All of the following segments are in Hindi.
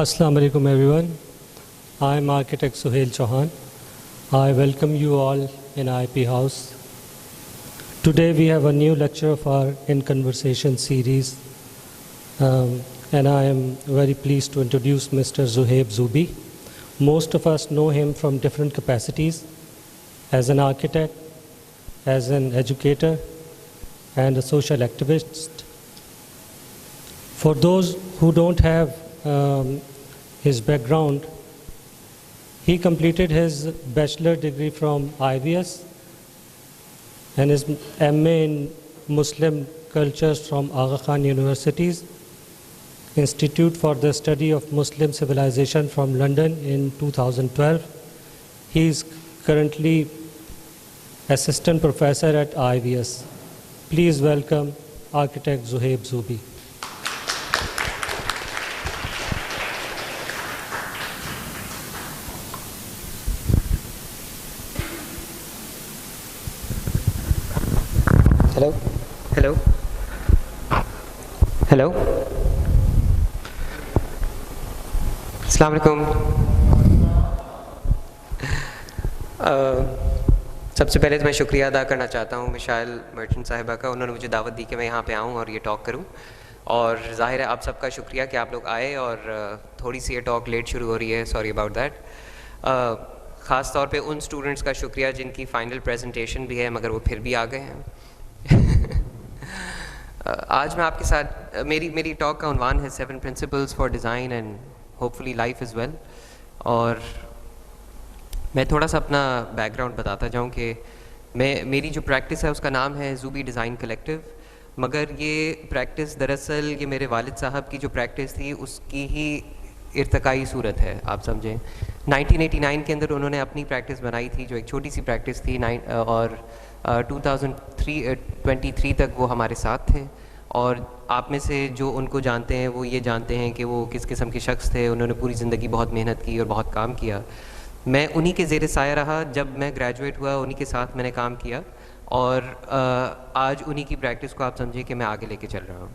Assalamu alaikum everyone. I am architect Suhail Chauhan. I welcome you all in IIP House. Today we have a new lecture of our In Conversation series, and I am very pleased to introduce Mr. Zuhaib Zubi. Most of us know him from different capacities, as an architect, as an educator, and a social activist. For those who don't have his background, he completed his bachelor degree from IVS and his MA in Muslim cultures from Aga Khan University's Institute for the Study of Muslim Civilization from London in 2012. He is currently assistant professor at IVS. Please welcome architect Zuhaib Zubi. Hello? Hello? Hello? अस्सलाम वालेकुम। सबसे पहले तो मैं शुक्रिया अदा करना चाहता हूँ मिशाइल मर्चेंट साहिबा का। उन्होंने मुझे दावत दी कि मैं यहाँ पे आऊँ और ये टॉक करूँ, और ज़ाहिर है आप सबका शुक्रिया कि आप लोग आए, और थोड़ी सी ये टॉक लेट शुरू हो रही है, सॉरी अबाउट दैट। ख़ास तौर पे उन स्टूडेंट्स का शुक्रिया जिनकी फ़ाइनल प्रेजेंटेशन भी है मगर वो फिर भी आ गए हैं। आज मैं आपके साथ मेरी टॉक का उन्वान है 7 principles for design and hopefully life is well. और मैं थोड़ा सा अपना बैकग्राउंड बताता जाऊँ कि मेरी जो प्रैक्टिस है उसका नाम है ज़ूबी डिज़ाइन कलेक्टिव, मगर ये प्रैक्टिस दरअसल ये मेरे वालिद साहब की जो प्रैक्टिस थी उसकी ही इर्तकाई सूरत है, आप समझें। 1989 के अंदर उन्होंने अपनी प्रैक्टिस बनाई थी जो एक छोटी सी प्रैक्टिस थी, और 2023 तक वो हमारे साथ थे। और आप में से जो उनको जानते हैं वो ये जानते हैं कि वो किस किस्म के शख्स थे। उन्होंने पूरी ज़िंदगी बहुत मेहनत की और बहुत काम किया। मैं उन्हीं के ज़ेर साया रहा। जब मैं ग्रेजुएट हुआ उन्हीं के साथ मैंने काम किया, और आज उन्हीं की प्रैक्टिस को आप समझिए कि मैं आगे लेके चल रहा हूँ।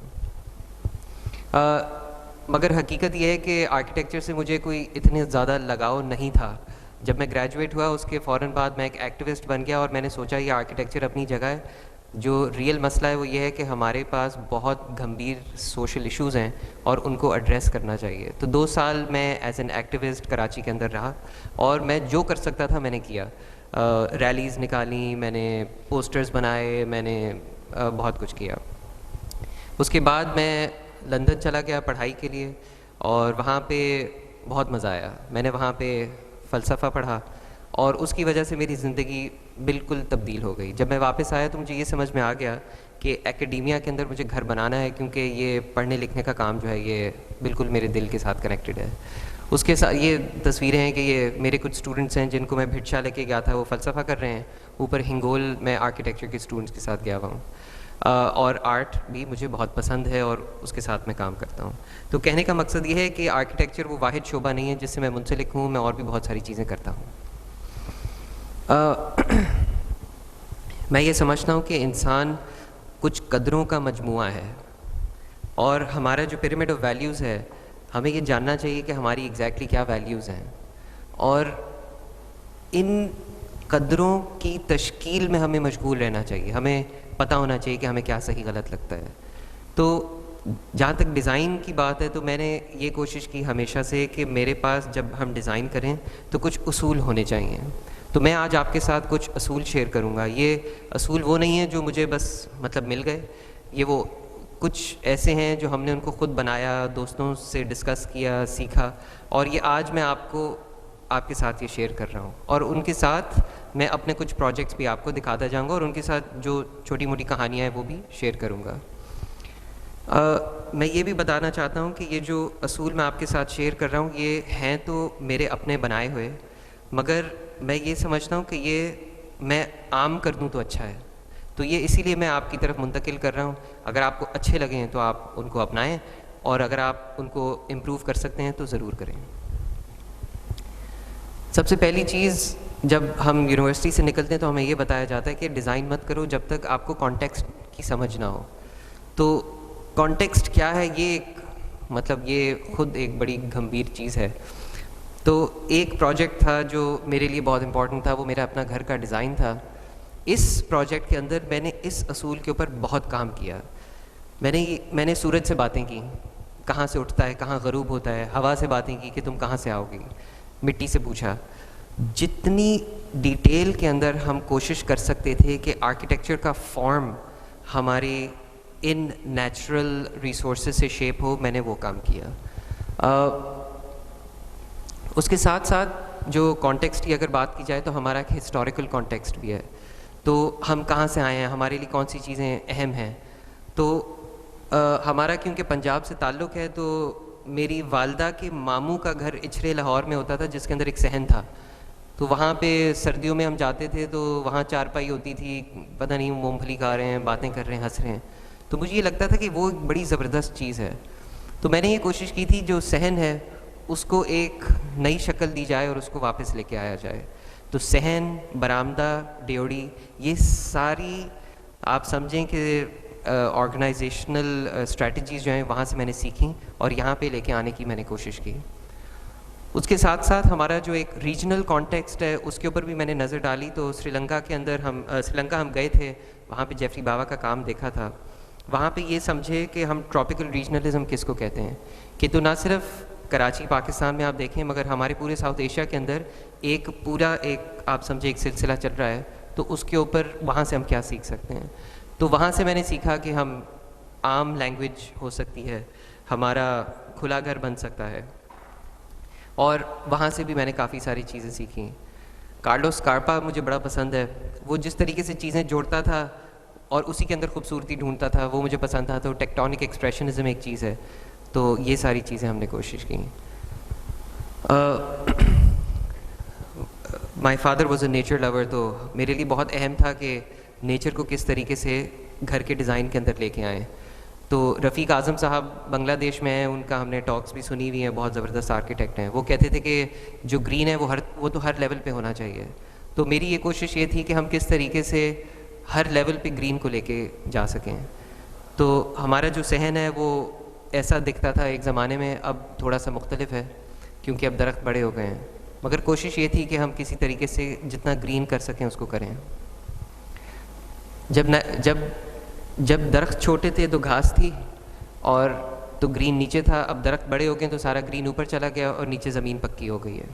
मगर हकीकत यह है कि आर्किटेक्चर से मुझे कोई इतने ज़्यादा लगाव नहीं था। जब मैं ग्रेजुएट हुआ उसके फ़ौरन बाद मैं एक एक्टिविस्ट बन गया, और मैंने सोचा ये आर्किटेक्चर अपनी जगह है। जो रियल मसला है वो ये है कि हमारे पास बहुत गंभीर सोशल इश्यूज़ हैं और उनको एड्रेस करना चाहिए। तो 2 साल मैं एज एन एक्टिविस्ट कराची के अंदर रहा, और मैं जो कर सकता था मैंने किया। रैलीज़ निकाली, मैंने पोस्टर्स बनाए, मैंने बहुत कुछ किया। उसके बाद मैं लंदन चला गया पढ़ाई के लिए, और वहाँ पे बहुत मज़ा आया। मैंने वहाँ पे फ़लसफ़ा पढ़ा, और उसकी वजह से मेरी ज़िंदगी बिल्कुल तब्दील हो गई। जब मैं वापस आया तो मुझे ये समझ में आ गया कि एकेडेमिया के अंदर मुझे घर बनाना है, क्योंकि ये पढ़ने लिखने का काम जो है ये बिल्कुल मेरे दिल के साथ कनेक्टेड है। उसके साथ ये तस्वीरें हैं कि ये मेरे कुछ स्टूडेंट्स हैं जिनको मैं भिक्षा लेके गया था, वो फ़लसफ़ा कर रहे हैं। ऊपर हिंगोल में आर्किटेक्चर के स्टूडेंट्स के साथ गया हुआ हूँ, और आर्ट भी मुझे बहुत पसंद है और उसके साथ मैं काम करता हूँ। तो कहने का मकसद ये है कि आर्किटेक्चर वो वाहिद शोबा नहीं है जिससे मैं मुंसलिक हूँ, मैं और भी बहुत सारी चीज़ें करता हूँ। मैं ये समझता हूँ कि इंसान कुछ कदरों का मजमुआ है, और हमारा जो पिरामिड ऑफ वैल्यूज़ है, हमें ये जानना चाहिए कि हमारी एग्जैक्टली क्या वैल्यूज़ हैं, और इन कदरों की तश्कील में हमें मशगूल रहना चाहिए। हमें पता होना चाहिए कि हमें क्या सही गलत लगता है। तो जहाँ तक डिज़ाइन की बात है, तो मैंने ये कोशिश की हमेशा से कि मेरे पास जब हम डिज़ाइन करें तो कुछ उसूल होने चाहिए। तो मैं आज आपके साथ कुछ असूल शेयर करूँगा। ये असूल वो नहीं है जो मुझे बस मतलब मिल गए, ये वो कुछ ऐसे हैं जो हमने उनको ख़ुद बनाया, दोस्तों से डिस्कस किया, सीखा, और ये आज मैं आपके साथ ये शेयर कर रहा हूँ। और उनके साथ मैं अपने कुछ प्रोजेक्ट्स भी आपको दिखाता जाऊँगा, और उनके साथ जो छोटी मोटी कहानियाँ हैं वो भी शेयर करूँगा। मैं ये भी बताना चाहता हूँ कि ये जो असूल मैं आपके साथ शेयर कर रहा हूँ, ये हैं तो मेरे अपने बनाए हुए, मगर मैं ये समझता हूँ कि ये मैं आम कर दूँ तो अच्छा है। तो ये इसीलिए मैं आपकी तरफ मुंतकिल कर रहा हूँ। अगर आपको अच्छे लगे हैं तो आप उनको अपनाएं, और अगर आप उनको इम्प्रूव कर सकते हैं तो ज़रूर करें। सबसे पहली चीज़, जब हम यूनिवर्सिटी से निकलते हैं तो हमें ये बताया जाता है कि डिज़ाइन मत करो जब तक आपको कॉन्टेक्स्ट की समझ ना हो। तो कॉन्टेक्स्ट क्या है, ये खुद एक बड़ी गंभीर चीज़ है। तो एक प्रोजेक्ट था जो मेरे लिए बहुत इम्पॉर्टेंट था, वो मेरा अपना घर का डिज़ाइन था। इस प्रोजेक्ट के अंदर मैंने इस असूल के ऊपर बहुत काम किया। मैंने सूरज से बातें की, कहाँ से उठता है, कहाँ ग़रूब होता है। हवा से बातें की कि तुम कहाँ से आओगी। मिट्टी से पूछा। जितनी डिटेल के अंदर हम कोशिश कर सकते थे कि आर्किटेक्चर का फॉर्म हमारे इन नेचुरल रिसोर्सेज से शेप हो, मैंने वो काम किया। उसके साथ साथ जो कॉन्टेक्स्ट की अगर बात की जाए तो हमारा एक हिस्टोरिकल कॉन्टेक्स्ट भी है। तो हम कहाँ से आए हैं, हमारे लिए कौन सी चीज़ें अहम हैं। तो हमारा क्योंकि पंजाब से ताल्लुक़ है, तो मेरी वालदा के मामू का घर इचरे लाहौर में होता था, जिसके अंदर एक सहन था। तो वहाँ पे सर्दियों में हम जाते थे, तो वहाँ चारपाई होती थी, पता नहीं मूंगफली खा रहे हैं, बातें कर रहे हैं, हंस रहे हैं। तो मुझे ये लगता था कि वो एक बड़ी ज़बरदस्त चीज़ है। तो मैंने ये कोशिश की थी जो सहन है उसको एक नई शक्ल दी जाए और उसको वापस लेके आया जाए। तो सहन, बरामदा, ड्योढ़ी, ये सारी आप समझें कि ऑर्गेनाइजेशनल स्ट्रेटजीज़ जो हैं वहाँ से मैंने सीखी और यहाँ पे लेके आने की मैंने कोशिश की। उसके साथ साथ हमारा जो एक रीजनल कॉन्टेक्स्ट है उसके ऊपर भी मैंने नज़र डाली। तो श्रीलंका के अंदर श्रीलंका हम गए थे, वहाँ पे जेफरी बावा का काम देखा था। वहाँ पे ये समझे कि हम ट्रॉपिकल रीजनलिज्म किसको कहते हैं, कि तो ना सिर्फ कराची पाकिस्तान में आप देखें, मगर हमारे पूरे साउथ एशिया के अंदर एक पूरा आप समझे एक सिलसिला चल रहा है। तो उसके ऊपर वहाँ से हम क्या सीख सकते हैं। तो वहाँ से मैंने सीखा कि हम आम लैंग्वेज हो सकती है, हमारा खुला घर बन सकता है, और वहाँ से भी मैंने काफ़ी सारी चीज़ें सीखी। कार्लोस कार्पा मुझे बड़ा पसंद है। वो जिस तरीके से चीज़ें जोड़ता था और उसी के अंदर खूबसूरती ढूंढता था, वो मुझे पसंद था। तो टेक्टोनिक एक्सप्रेशनिज्म एक चीज़ है। तो ये सारी चीज़ें हमने कोशिश की। My father was a nature lover, तो मेरे लिए बहुत अहम था कि नेचर को किस तरीके से घर के डिज़ाइन के अंदर लेके आएँ। तो रफ़ीक आज़म साहब बांग्लादेश में हैं, उनका हमने टॉक्स भी सुनी हुई हैं, बहुत ज़बरदस्त आर्किटेक्ट हैं। वो कहते थे कि जो ग्रीन है वो तो हर लेवल पे होना चाहिए। तो मेरी ये कोशिश ये थी कि हम किस तरीके से हर लेवल पे ग्रीन को लेके जा सकें। तो हमारा जो सहन है वो ऐसा दिखता था एक ज़माने में, अब थोड़ा सा मुख्तलिफ है क्योंकि अब दरख्त बड़े हो गए हैं। मगर कोशिश ये थी कि हम किसी तरीके से जितना ग्रीन कर सकें उसको करें। जब दरख्त छोटे थे तो घास थी और तो ग्रीन नीचे था। अब दरख्त बड़े हो गए तो सारा ग्रीन ऊपर चला गया और नीचे ज़मीन पक्की हो गई है।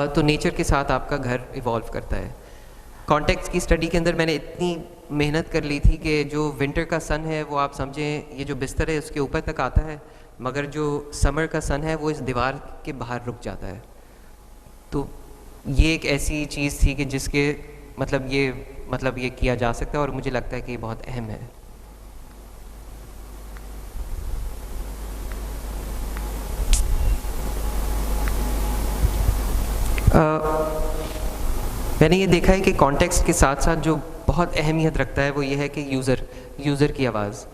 तो नेचर के साथ आपका घर इवॉल्व करता है। कॉन्टेक्स्ट की स्टडी के अंदर मैंने इतनी मेहनत कर ली थी कि जो विंटर का सन है वो आप समझें ये जो बिस्तर है उसके ऊपर तक आता है, मगर जो समर का सन है वो इस दीवार के बाहर रुक जाता है। तो ये एक ऐसी चीज़ थी कि जिसके मतलब ये किया जा सकता है और मुझे लगता है कि ये बहुत अहम है। मैंने ये देखा है कि कॉन्टेक्स्ट के साथ साथ जो बहुत अहमियत रखता है वो ये है कि यूज़र की आवाज़।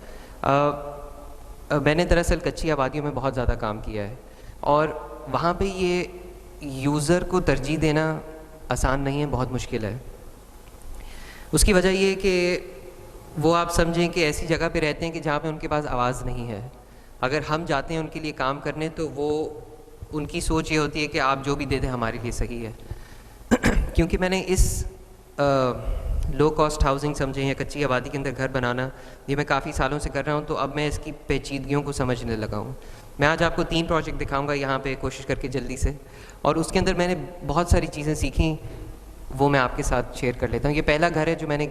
मैंने दरअसल कच्ची आबादियों में बहुत ज़्यादा काम किया है और वहाँ पे ये यूज़र को तरजीह देना आसान नहीं है, बहुत मुश्किल है। उसकी वजह ये कि वो आप समझें कि ऐसी जगह पे रहते हैं कि जहाँ पे उनके पास आवाज़ नहीं है। अगर हम जाते हैं उनके लिए काम करने तो वो उनकी सोच ये होती है कि आप जो भी दे दें हमारे लिए सही है। क्योंकि मैंने इस लो कॉस्ट हाउसिंग समझें या कच्ची आबादी के अंदर घर बनाना, ये मैं काफ़ी सालों से कर रहा हूँ, तो अब मैं इसकी पेचीदगियों को समझने लगा हूँ। मैं आज आपको 3 प्रोजेक्ट दिखाऊंगा यहाँ पे कोशिश करके जल्दी से, और उसके अंदर मैंने बहुत सारी चीज़ें सीखी, वो मैं आपके साथ शेयर कर लेता हूँ। ये पहला घर है जो मैंने,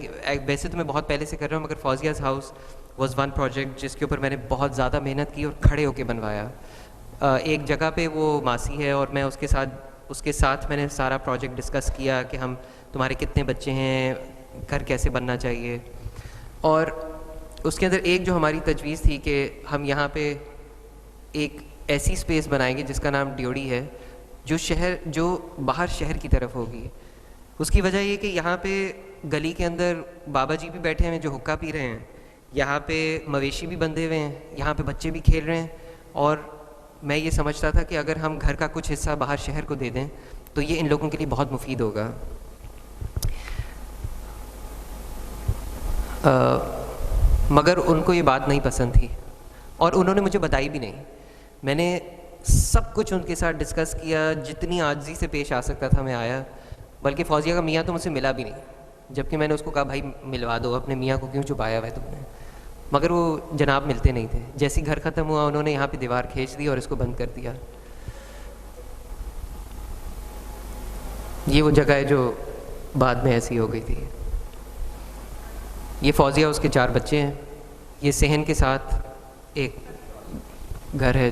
वैसे तो मैं बहुत पहले से कर रहा हूँ, मगर फौजियाज़ हाउस वॉज़ वन प्रोजेक्ट जिसके ऊपर मैंने बहुत ज़्यादा मेहनत की और खड़े होकर बनवाया। एक जगह पे वो मासी है और मैं उसके साथ मैंने सारा प्रोजेक्ट डिस्कस किया कि हम तुम्हारे कितने बच्चे हैं, घर कैसे बनना चाहिए। और उसके अंदर एक जो हमारी तजवीज़ थी कि हम यहाँ पे एक ऐसी स्पेस बनाएंगे जिसका नाम ड्योड़ी है, जो बाहर शहर की तरफ होगी। उसकी वजह ये कि यहाँ पे गली के अंदर बाबा जी भी बैठे हैं जो हुक्का पी रहे हैं, यहाँ पे मवेशी भी बंधे हुए हैं, यहाँ पे बच्चे भी खेल रहे हैं, और मैं ये समझता था कि अगर हम घर का कुछ हिस्सा बाहर शहर को दे दें तो ये इन लोगों के लिए बहुत मुफीद होगा। मगर उनको ये बात नहीं पसंद थी और उन्होंने मुझे बताई भी नहीं। मैंने सब कुछ उनके साथ डिस्कस किया, जितनी आजिज़ी से पेश आ सकता था मैं आया, बल्कि फौजिया का मियाँ तो मुझसे मिला भी नहीं, जबकि मैंने उसको कहा भाई मिलवा दो, अपने मियाँ को क्यों छुपाया हुआ है तुमने, मगर वो जनाब मिलते नहीं थे। जैसे ही घर ख़त्म हुआ उन्होंने यहाँ पे दीवार खींच दी और इसको बंद कर दिया। ये वो जगह है जो बाद में ऐसी हो गई थी। ये फौजिया, उसके 4 बच्चे हैं, ये सहन के साथ एक घर है,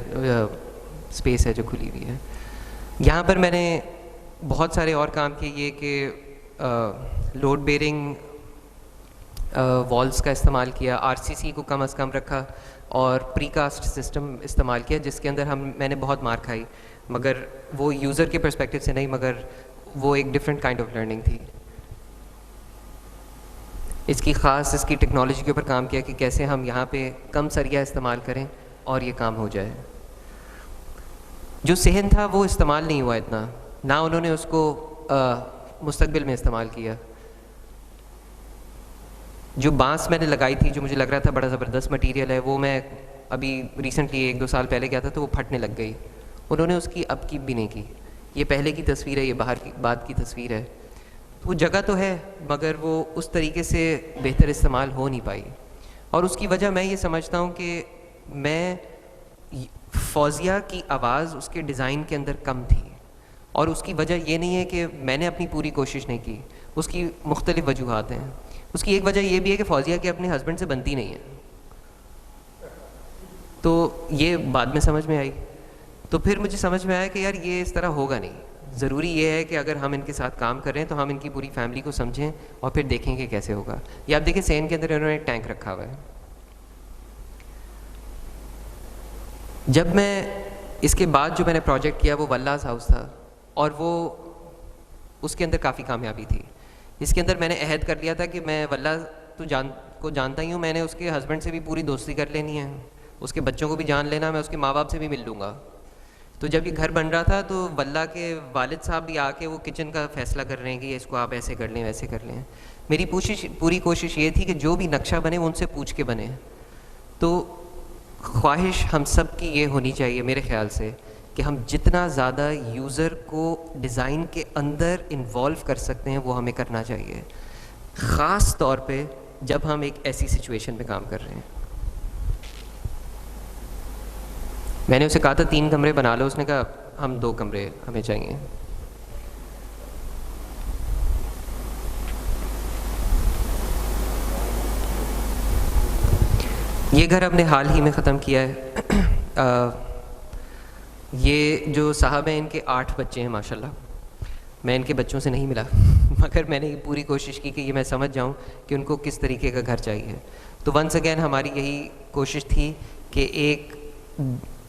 स्पेस है जो खुली हुई है। यहाँ पर मैंने बहुत सारे और काम किए, ये कि लोड बेरिंग वॉल्स का इस्तेमाल किया, आरसीसी को कम अज़ कम रखा और प्रीकास्ट सिस्टम इस्तेमाल किया, जिसके अंदर मैंने बहुत मार खाई, मगर वो यूज़र के पर्सपेक्टिव से नहीं, मगर वो एक डिफरेंट काइंड ऑफ लर्निंग थी। इसकी टेक्नोलॉजी के ऊपर काम किया कि कैसे हम यहाँ पे कम सरिया इस्तेमाल करें और ये काम हो जाए। जो सहन था वो इस्तेमाल नहीं हुआ इतना, ना उन्होंने उसको मुस्तकबिल में इस्तेमाल किया। जो बांस मैंने लगाई थी, जो मुझे लग रहा था बड़ा ज़बरदस्त मटेरियल है, वो मैं अभी रिसेंटली 1-2 साल पहले गया था तो वो फटने लग गई। उन्होंने उसकी अपकीप भी नहीं की। ये पहले की तस्वीर है, ये बाद की तस्वीर है। तो वो जगह तो है मगर वो उस तरीके से बेहतर इस्तेमाल हो नहीं पाई, और उसकी वजह मैं ये समझता हूँ कि फौजिया की आवाज़ उसके डिज़ाइन के अंदर कम थी, और उसकी वजह ये नहीं है कि मैंने अपनी पूरी कोशिश नहीं की, उसकी मुख्तलिफ़ वजूहात हैं। उसकी एक वजह ये भी है कि फौजिया के अपने हस्बैंड से बनती नहीं है, तो ये बाद में समझ में आई। तो फिर मुझे समझ में आया कि यार ये इस तरह होगा नहीं, ज़रूरी ये है कि अगर हम इनके साथ काम कर रहे हैं तो हम इनकी पूरी फैमिली को समझें और फिर देखेंगे कैसे होगा। ये आप देखें सेन के अंदर इन्होंने एक टैंक रखा हुआ है। जब मैं इसके बाद जो मैंने प्रोजेक्ट किया वो वल्लास हाउस था, और वो उसके अंदर काफ़ी कामयाबी थी। इसके अंदर मैंने अहद कर लिया था कि मैं वल्ला को जानता ही हूँ, मैंने उसके हस्बैंड से भी पूरी दोस्ती कर लेनी है, उसके बच्चों को भी जान लेना, मैं उसके माँ बाप से भी मिल लूँगा। तो जब ये घर बन रहा था तो वल्ला के वालिद साहब भी आके वो किचन का फ़ैसला कर रहे हैं कि इसको आप ऐसे कर लें वैसे कर लें। मेरी पूरी कोशिश ये थी कि जो भी नक्शा बने वो उनसे पूछ के बने। तो ख्वाहिश हम सब की ये होनी चाहिए मेरे ख़्याल से कि हम जितना ज़्यादा यूज़र को डिज़ाइन के अंदर इन्वॉल्व कर सकते हैं वो हमें करना चाहिए, ख़ास तौर पे जब हम एक ऐसी सिचुएशन में काम कर रहे हैं। मैंने उसे कहा था 3 कमरे बना लो, उसने कहा हम 2 कमरे हमें चाहिए। ये घर हमने हाल ही में ख़त्म किया है। ये जो साहब हैं इनके 8 बच्चे हैं माशाल्लाह। मैं इनके बच्चों से नहीं मिला मगर मैंने ये पूरी कोशिश की कि ये मैं समझ जाऊं कि उनको किस तरीके का घर चाहिए। तो वंस अगेन हमारी यही कोशिश थी कि एक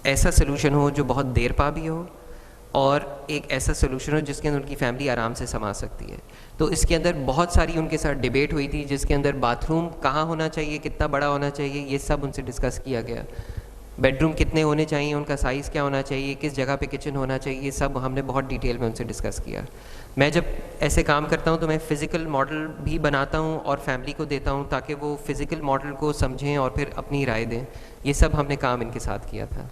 ऐसा सलूशन हो जो बहुत देर पा भी हो, और एक ऐसा सलूशन हो जिसके अंदर उनकी फैमिली आराम से समा सकती है। तो इसके अंदर बहुत सारी उनके साथ डिबेट हुई थी, जिसके अंदर बाथरूम कहाँ होना चाहिए, कितना बड़ा होना चाहिए, ये सब उनसे डिस्कस किया गया। बेडरूम कितने होने चाहिए, उनका साइज़ क्या होना चाहिए, किस जगह पे किचन होना चाहिए, ये सब हमने बहुत डिटेल में उनसे डिस्कस किया। मैं जब ऐसे काम करता हूँ तो मैं फ़िज़िकल मॉडल भी बनाता हूँ और फैमिली को देता हूँ ताकि वो फ़िज़िकल मॉडल को समझें और फिर अपनी राय दें। ये सब हमने काम इनके साथ किया था।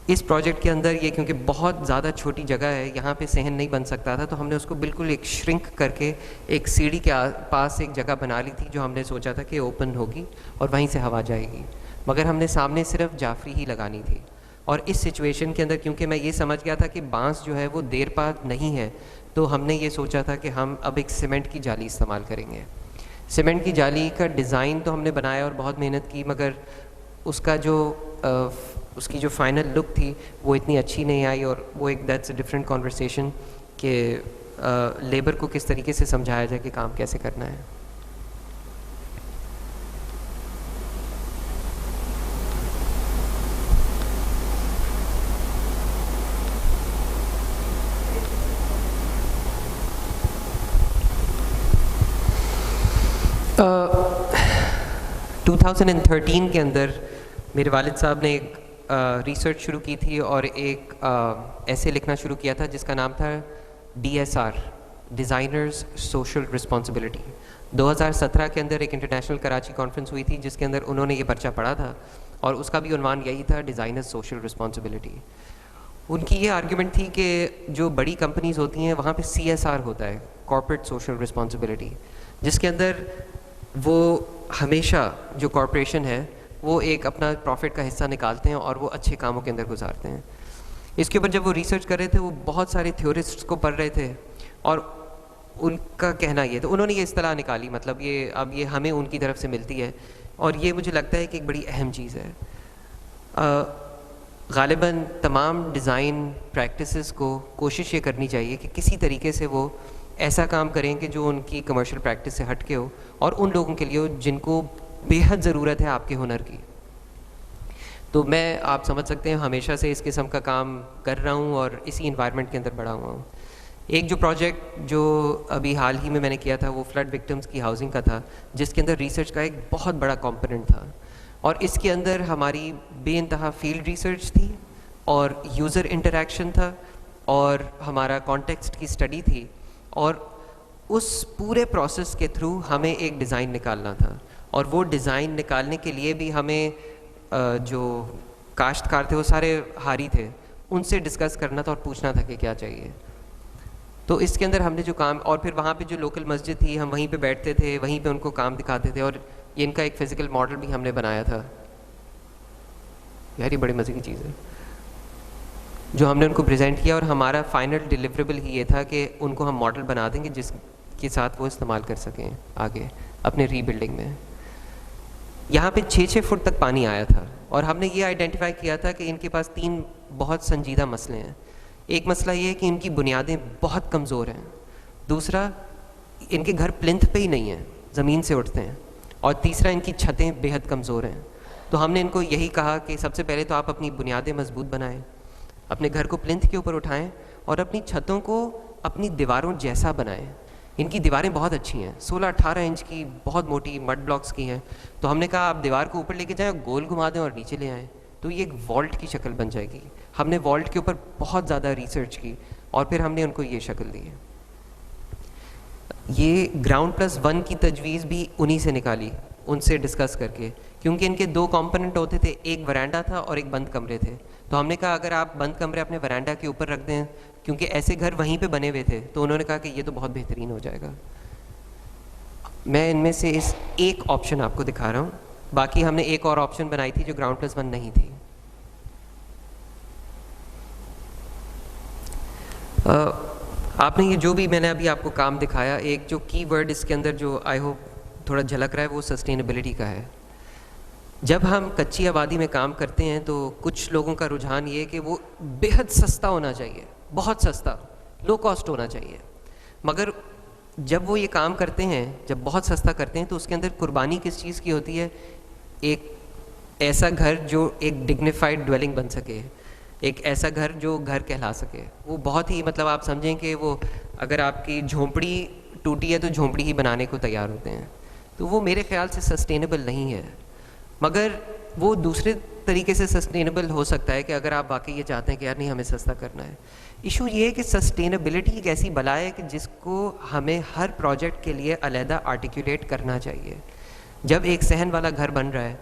इस प्रोजेक्ट के अंदर ये क्योंकि बहुत ज़्यादा छोटी जगह है, यहाँ पे सहन नहीं बन सकता था, तो हमने उसको बिल्कुल एक श्रिंक करके एक सीढ़ी के पास एक जगह बना ली थी जो हमने सोचा था कि ओपन होगी और वहीं से हवा जाएगी, मगर हमने सामने सिर्फ जाफरी ही लगानी थी। और इस सिचुएशन के अंदर क्योंकि मैं ये समझ गया था कि बांस जो है वो देर पा नहीं है, तो हमने ये सोचा था कि हम अब एक सीमेंट की जाली इस्तेमाल करेंगे। सीमेंट की जाली का डिज़ाइन तो हमने बनाया और बहुत मेहनत की, मगर उसका जो उसकी जो फाइनल लुक थी वो इतनी अच्छी नहीं आई। और वो एक दैट्स अ डिफरेंट कॉन्वर्सेशन कि लेबर को किस तरीके से समझाया जाए कि काम कैसे करना है। uh, 2013 के अंदर मेरे वालिद साहब ने एक रिसर्च शुरू की थी और एक ऐसे लिखना शुरू किया था जिसका नाम था DSR, डिज़ाइनर्स सोशल रिस्पॉन्सिबिलिटी। 2017 के अंदर एक इंटरनेशनल कराची कॉन्फ्रेंस हुई थी जिसके अंदर उन्होंने ये पर्चा पढ़ा था और उसका भी उन्वान यही था, डिज़ाइनर्स सोशल रिस्पॉन्सिबिलिटी। उनकी ये आर्ग्यूमेंट थी कि जो बड़ी कंपनीज़ होती हैं वहाँ पे CSR होता है, कॉर्पोरेट सोशल रिस्पॉन्सिबिलिटी, जिसके अंदर वो हमेशा जो कॉरपोरेशन है वो एक अपना प्रॉफिट का हिस्सा निकालते हैं और वो अच्छे कामों के अंदर गुजारते हैं। इसके ऊपर जब वो रिसर्च कर रहे थे वो बहुत सारे थ्योरिस्ट्स को पढ़ रहे थे और उनका कहना ये, तो उन्होंने ये इस्तेलाह निकाली, मतलब ये अब ये हमें उनकी तरफ से मिलती है और ये मुझे लगता है कि एक बड़ी अहम चीज़ है। ग़ालिबन तमाम डिज़ाइन प्रैक्टिसेस को कोशिश ये करनी चाहिए कि किसी तरीके से वो ऐसा काम करें कि जो उनकी कमर्शियल प्रैक्टिस से हट के हो और उन लोगों के लिए हो जिनको बेहद ज़रूरत है आपके हुनर की। तो मैं, आप समझ सकते हैं, हमेशा से इस किस्म का काम कर रहा हूँ और इसी इन्वायरमेंट के अंदर बड़ा हुआ हूँ। एक जो प्रोजेक्ट जो अभी हाल ही में मैंने किया था वो फ्लड विक्टिम्स की हाउसिंग का था, जिसके अंदर रिसर्च का एक बहुत बड़ा कंपोनेंट था और इसके अंदर हमारी बेइंतहा फील्ड रिसर्च थी और यूज़र इंटरेक्शन था और हमारा कॉन्टेक्स्ट की स्टडी थी और उस पूरे प्रोसेस के थ्रू हमें एक डिज़ाइन निकालना था और वो डिज़ाइन निकालने के लिए भी हमें जो काश्तकार थे वो सारे हारी थे, उनसे डिस्कस करना था और पूछना था कि क्या चाहिए। तो इसके अंदर हमने जो काम, और फिर वहाँ पे जो लोकल मस्जिद थी हम वहीं पे बैठते थे, वहीं पे उनको काम दिखाते थे और इनका एक फ़िज़िकल मॉडल भी हमने बनाया था। यार ये बड़ी मज़े की चीज़ है जो हमने उनको प्रेजेंट किया और हमारा फाइनल डिलीवरेबल ही ये था कि उनको हम मॉडल बना देंगे जिसके साथ वो इस्तेमाल कर सकें आगे अपने रीबिल्डिंग में। यहाँ पे 6-6 फुट तक पानी आया था और हमने ये आइडेंटिफाई किया था कि इनके पास 3 बहुत संजीदा मसले हैं। एक मसला ये है कि इनकी बुनियादें बहुत कमज़ोर हैं, दूसरा इनके घर प्लिंथ पे ही नहीं है, ज़मीन से उठते हैं, और तीसरा इनकी छतें बेहद कमज़ोर हैं। तो हमने इनको यही कहा कि सबसे पहले तो आप अपनी बुनियादें मजबूत बनाएं, अपने घर को प्लिंथ के ऊपर उठाएं और अपनी छतों को अपनी दीवारों जैसा बनाएं। इनकी दीवारें बहुत अच्छी हैं, 16-18 इंच की बहुत मोटी मड ब्लॉक्स की हैं। तो हमने कहा आप दीवार को ऊपर लेके जाएं, गोल घुमा दें और नीचे ले आएँ, तो ये एक वॉल्ट की शक्ल बन जाएगी। हमने वॉल्ट के ऊपर बहुत ज़्यादा रिसर्च की और फिर हमने उनको ये शक्ल दी है। ये ग्राउंड+1 की तजवीज़ भी उन्हीं से निकाली, उनसे डिस्कस करके, क्योंकि इनके 2 कंपोनेंट होते थे, एक वरांडा था और एक बंद कमरे थे। तो हमने कहा अगर आप बंद कमरे अपने वरांडा के ऊपर रख दें, क्योंकि ऐसे घर वहीं पे बने हुए थे, तो उन्होंने कहा कि ये तो बहुत बेहतरीन हो जाएगा। मैं इनमें से इस एक ऑप्शन आपको दिखा रहा हूँ, बाकी हमने एक और ऑप्शन बनाई थी जो ग्राउंड+1 नहीं थी। आपने ये जो भी मैंने अभी आपको काम दिखाया, एक जो कीवर्ड इसके अंदर जो आई होप थोड़ा झलक रहा है वो सस्टेनेबिलिटी का है। जब हम कच्ची आबादी में काम करते हैं तो कुछ लोगों का रुझान ये है कि वो बेहद सस्ता होना चाहिए, बहुत सस्ता, लो कॉस्ट होना चाहिए। मगर जब वो ये काम करते हैं, जब बहुत सस्ता करते हैं, तो उसके अंदर कुर्बानी किस चीज़ की होती है? एक ऐसा घर जो एक डिग्निफाइड ड्वेलिंग बन सके, एक ऐसा घर जो घर कहला सके। वो बहुत ही, मतलब आप समझें कि वो अगर आपकी झोंपड़ी टूटी है तो झोंपड़ी ही बनाने को तैयार होते हैं। तो वो मेरे ख्याल से सस्टेनेबल नहीं है। मगर वो दूसरे तरीके से सस्टेनेबल हो सकता है कि अगर आप वाकई ये चाहते हैं कि यार नहीं हमें सस्ता करना है। इशू ये है कि सस्टेनेबिलिटी एक ऐसी बला है कि जिसको हमें हर प्रोजेक्ट के लिए अलहदा आर्टिकुलेट करना चाहिए। जब एक सहन वाला घर बन रहा है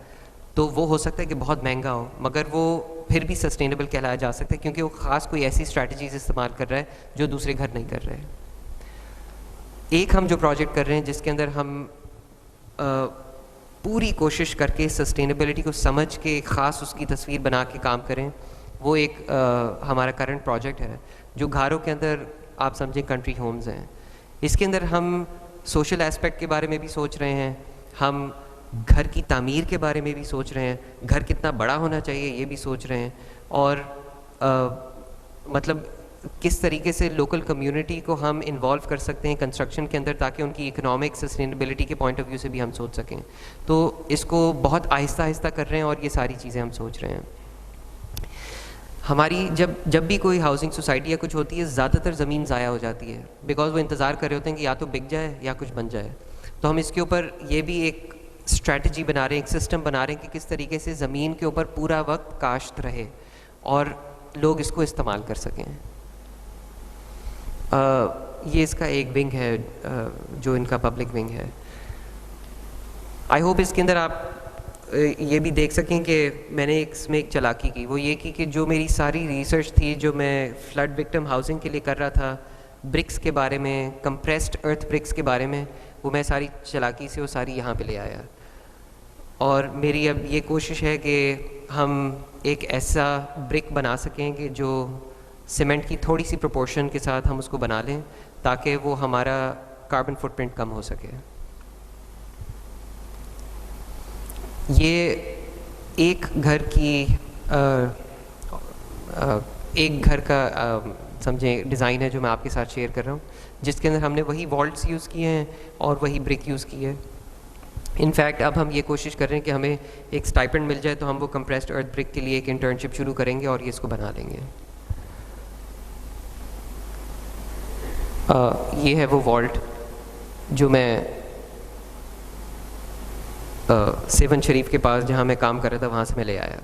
तो वो हो सकता है कि बहुत महंगा हो, मगर वो फिर भी सस्टेनेबल कहलाया जा सकता है क्योंकि वो ख़ास कोई ऐसी स्ट्रैटेजीज इस्तेमाल कर रहा है जो दूसरे घर नहीं कर रहे हैं। एक हम जो प्रोजेक्ट कर रहे हैं जिसके अंदर हम पूरी कोशिश करके सस्टेनेबिलिटी को समझ के ख़ास उसकी तस्वीर बना के काम करें, वो एक हमारा करंट प्रोजेक्ट है जो घरों के अंदर आप समझें कंट्री होम्स हैं। इसके अंदर हम सोशल एस्पेक्ट के बारे में भी सोच रहे हैं, हम घर की तामीर के बारे में भी सोच रहे हैं, घर कितना बड़ा होना चाहिए ये भी सोच रहे हैं, और मतलब किस तरीके से लोकल कम्युनिटी को हम इन्वॉल्व कर सकते हैं कंस्ट्रक्शन के अंदर ताकि उनकी इकोनॉमिक सस्टेनेबिलिटी के पॉइंट ऑफ व्यू से भी हम सोच सकें। तो इसको बहुत आहिस्ता आहिस्ता कर रहे हैं और ये सारी चीज़ें हम सोच रहे हैं। हमारी जब भी कोई हाउसिंग सोसाइटी या कुछ होती है, ज़्यादातर ज़मीन ज़ाया हो जाती है बिकॉज वो इंतज़ार कर रहे होते हैं कि या तो बिक जाए या कुछ बन जाए। तो हम इसके ऊपर ये भी एक स्ट्रैटेजी बना रहे हैं, एक सिस्टम बना रहे हैं कि किस तरीके से ज़मीन के ऊपर पूरा वक्त काश्त रहे और लोग इसको इस्तेमाल कर सकें। ये इसका एक विंग है जो इनका पब्लिक विंग है। आई होप इसके अंदर आप ये भी देख सकें कि मैंने इसमें एक चालाकी की, वो ये कि जो मेरी सारी रिसर्च थी जो मैं फ्लड विक्टिम हाउसिंग के लिए कर रहा था, ब्रिक्स के बारे में, कंप्रेस्ड अर्थ ब्रिक्स के बारे में, वो मैं सारी चालाकी से वो सारी यहाँ पे ले आया। और मेरी अब ये कोशिश है कि हम एक ऐसा ब्रिक बना सकें कि जो सीमेंट की थोड़ी सी प्रोपोर्शन के साथ हम उसको बना लें ताकि वो हमारा कार्बन फुटप्रिंट कम हो सके। ये एक घर की एक घर का समझें डिज़ाइन है जो मैं आपके साथ शेयर कर रहा हूँ, जिसके अंदर हमने वही वॉल्ट्स यूज़ किए हैं और वही ब्रिक यूज़ की है। इनफैक्ट अब हम ये कोशिश कर रहे हैं कि हमें एक स्टाइपेंड मिल जाए तो हम वो कंप्रेस्ड अर्थ ब्रिक के लिए एक इंटर्नशिप शुरू करेंगे और ये इसको बना लेंगे। ये है वो वॉल्ट जो मैं सेवन शरीफ के पास जहाँ मैं काम कर रहा था वहाँ से मैं ले आया।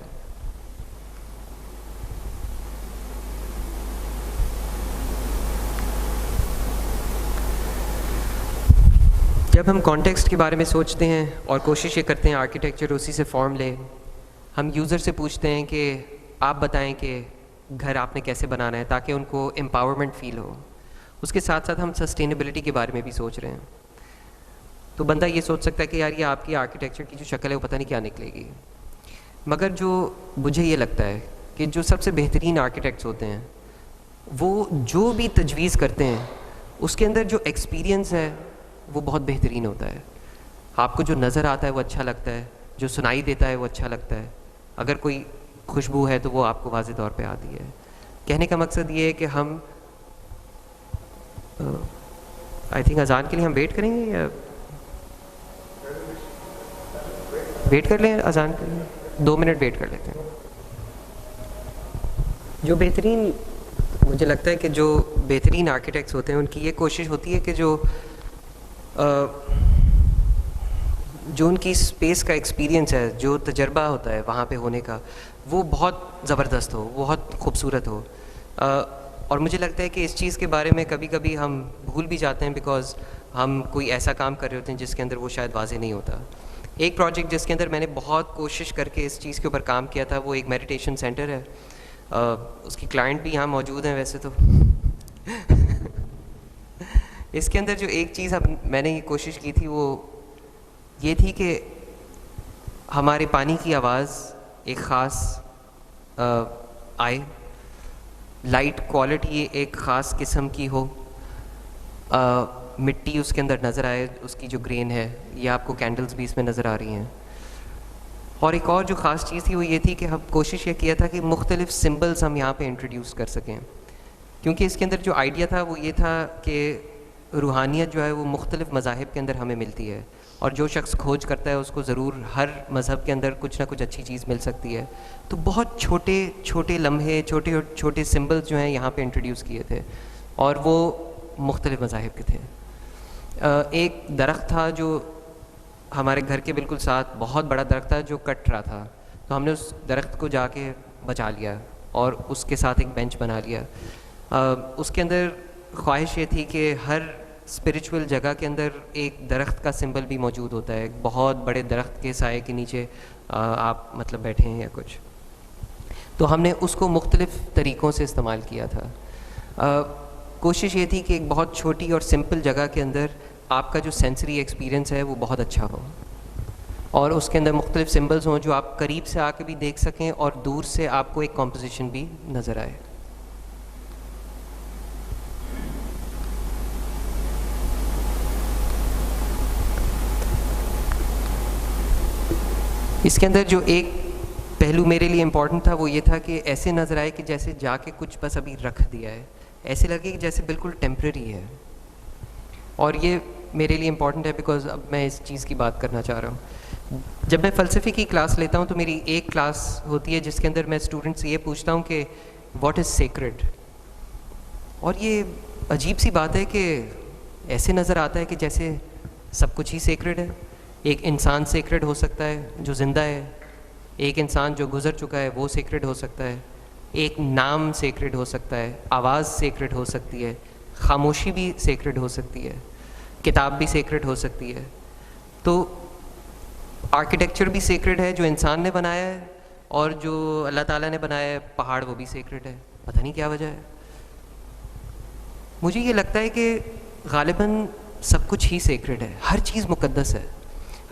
जब हम कॉन्टेक्स्ट के बारे में सोचते हैं और कोशिश ये करते हैं आर्किटेक्चर उसी से फॉर्म ले, हम यूज़र से पूछते हैं कि आप बताएं कि घर आपने कैसे बनाना है ताकि उनको एम्पावरमेंट फ़ील हो। उसके साथ साथ हम सस्टेनेबिलिटी के बारे में भी सोच रहे हैं। तो बंदा ये सोच सकता है कि यार ये आपकी आर्किटेक्चर की जो शक्ल है वो पता नहीं क्या निकलेगी, मगर जो मुझे ये लगता है कि जो सबसे बेहतरीन आर्किटेक्ट्स होते हैं वो जो भी तजवीज़ करते हैं उसके अंदर जो एक्सपीरियंस है वो बहुत बेहतरीन होता है। आपको जो नज़र आता है वो अच्छा लगता है, जो सुनाई देता है वो अच्छा लगता है। अगर कोई खुशबू है तो वो आपको वाज़े तौर पे आती है। कहने का मकसद ये है कि हम आई थिंक अजान के लिए हम वेट करेंगे या वेट कर लें अजान के लिए? 2 मिनट वेट कर लेते हैं। जो बेहतरीन मुझे लगता है कि जो बेहतरीन आर्किटेक्ट्स होते हैं उनकी ये कोशिश होती है कि जो उनकी स्पेस का एक्सपीरियंस है, जो तजर्बा होता है वहाँ पे होने का, वो बहुत ज़बरदस्त हो, बहुत खूबसूरत हो। और मुझे लगता है कि इस चीज़ के बारे में कभी कभी हम भूल भी जाते हैं बिकॉज़ हम कोई ऐसा काम कर रहे होते हैं जिसके अंदर वो शायद वाज़ेह नहीं होता। एक प्रोजेक्ट जिसके अंदर मैंने बहुत कोशिश करके इस चीज़ के ऊपर काम किया था वो एक मेडिटेशन सेंटर है। उसकी क्लाइंट भी यहाँ मौजूद हैं वैसे तो इसके अंदर जो एक चीज़ अब मैंने ये कोशिश की थी वो ये थी कि हमारे पानी की आवाज़ एक ख़ास आए, लाइट क्वालिटी एक ख़ास किस्म की हो, मिट्टी उसके अंदर नज़र आए, उसकी जो ग्रेन है, ये आपको कैंडल्स भी इसमें नज़र आ रही हैं। और एक और जो ख़ास चीज़ थी वो ये थी कि हम कोशिश ये किया था कि मुख्तलिफ़ सिम्बल्स हम यहाँ पे इंट्रोड्यूस कर सकें, क्योंकि इसके अंदर जो आइडिया था वो ये था कि रूहानियत जो है वो मुख्तलिफ़ मज़ाहिब के अंदर हमें मिलती है और जो शख्स खोज करता है उसको ज़रूर हर मज़हब के अंदर कुछ ना कुछ अच्छी चीज़ मिल सकती है। तो बहुत छोटे छोटे लम्हे, छोटे छोटे सिम्बल्स जो हैं यहाँ पे इंट्रोड्यूस किए थे और वो मुख्तलिफ़ मज़ाहिब के थे। एक दरख्त था जो हमारे घर के बिल्कुल साथ, बहुत बड़ा दरख्त था जो कट रहा था, तो हमने उस दरख्त को जाके बचा लिया और उसके साथ एक बेंच बना लिया। उसके अंदर ख्वाहिश ये थी कि हर स्पिरिचुअल जगह के अंदर एक दरख्त का सिंबल भी मौजूद होता है, एक बहुत बड़े दरख्त के साए के नीचे आप मतलब बैठे हैं या कुछ। तो हमने उसको मुख्तलिफ़ तरीक़ों से इस्तेमाल किया था। कोशिश ये थी कि एक बहुत छोटी और सिंपल जगह के अंदर आपका जो सेंसरी एक्सपीरियंस है वो बहुत अच्छा हो और उसके अंदर मुख्तलिफ़ सिंबल्स हों जो आप करीब से आके भी देख सकें और दूर से आपको एक कॉम्पोजिशन भी नज़र आए। इसके अंदर जो एक पहलू मेरे लिए इम्पॉर्टेंट था वो ये था कि ऐसे नज़र आए कि जैसे जाके कुछ बस अभी रख दिया है, ऐसे लगे कि जैसे बिल्कुल टेम्प्रेरी है। और ये मेरे लिए इम्पॉर्टेंट है बिकॉज़ अब मैं इस चीज़ की बात करना चाह रहा हूँ। जब मैं फ़लसफ़े की क्लास लेता हूँ तो मेरी एक क्लास होती है जिसके अंदर मैं स्टूडेंट से ये पूछता हूँ कि व्हाट इज़ सेक्रेड। और ये अजीब सी बात है कि ऐसे नज़र आता है कि जैसे सब कुछ ही सेक्रेड है। एक इंसान सेक्रेड हो सकता है जो ज़िंदा है, एक इंसान जो गुज़र चुका है वो सेक्रेड हो सकता है, एक नाम सेक्रेड हो सकता है, आवाज़ सेक्रेड हो सकती है, खामोशी भी सेक्रेड हो सकती है, किताब भी सेक्रेड हो सकती है। तो आर्किटेक्चर भी सेक्रेड है जो इंसान ने बनाया है, और जो अल्लाह ताला ने बनाया है पहाड़ वो भी सेक्रेड है। पता नहीं क्या वजह है। मुझे ये लगता है कि ग़ालिबन सब कुछ ही सेक्रेड है, हर चीज़ मुक़द्दस है।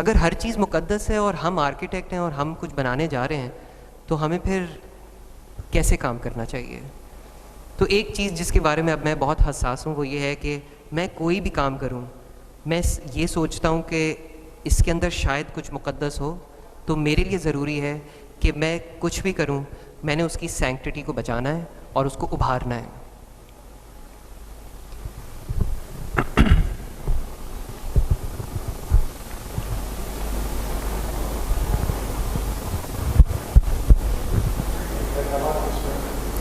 अगर हर चीज़ मुक़द्दस है और हम आर्किटेक्ट हैं और हम कुछ बनाने जा रहे हैं तो हमें फिर कैसे काम करना चाहिए। तो एक चीज़ जिसके बारे में अब मैं बहुत हसास हूँ वो ये है कि मैं कोई भी काम करूँ मैं ये सोचता हूँ कि इसके अंदर शायद कुछ मुक़द्दस हो, तो मेरे लिए ज़रूरी है कि मैं कुछ भी करूँ मैंने उसकी सैंक्टिटी को बचाना है और उसको उभारना है।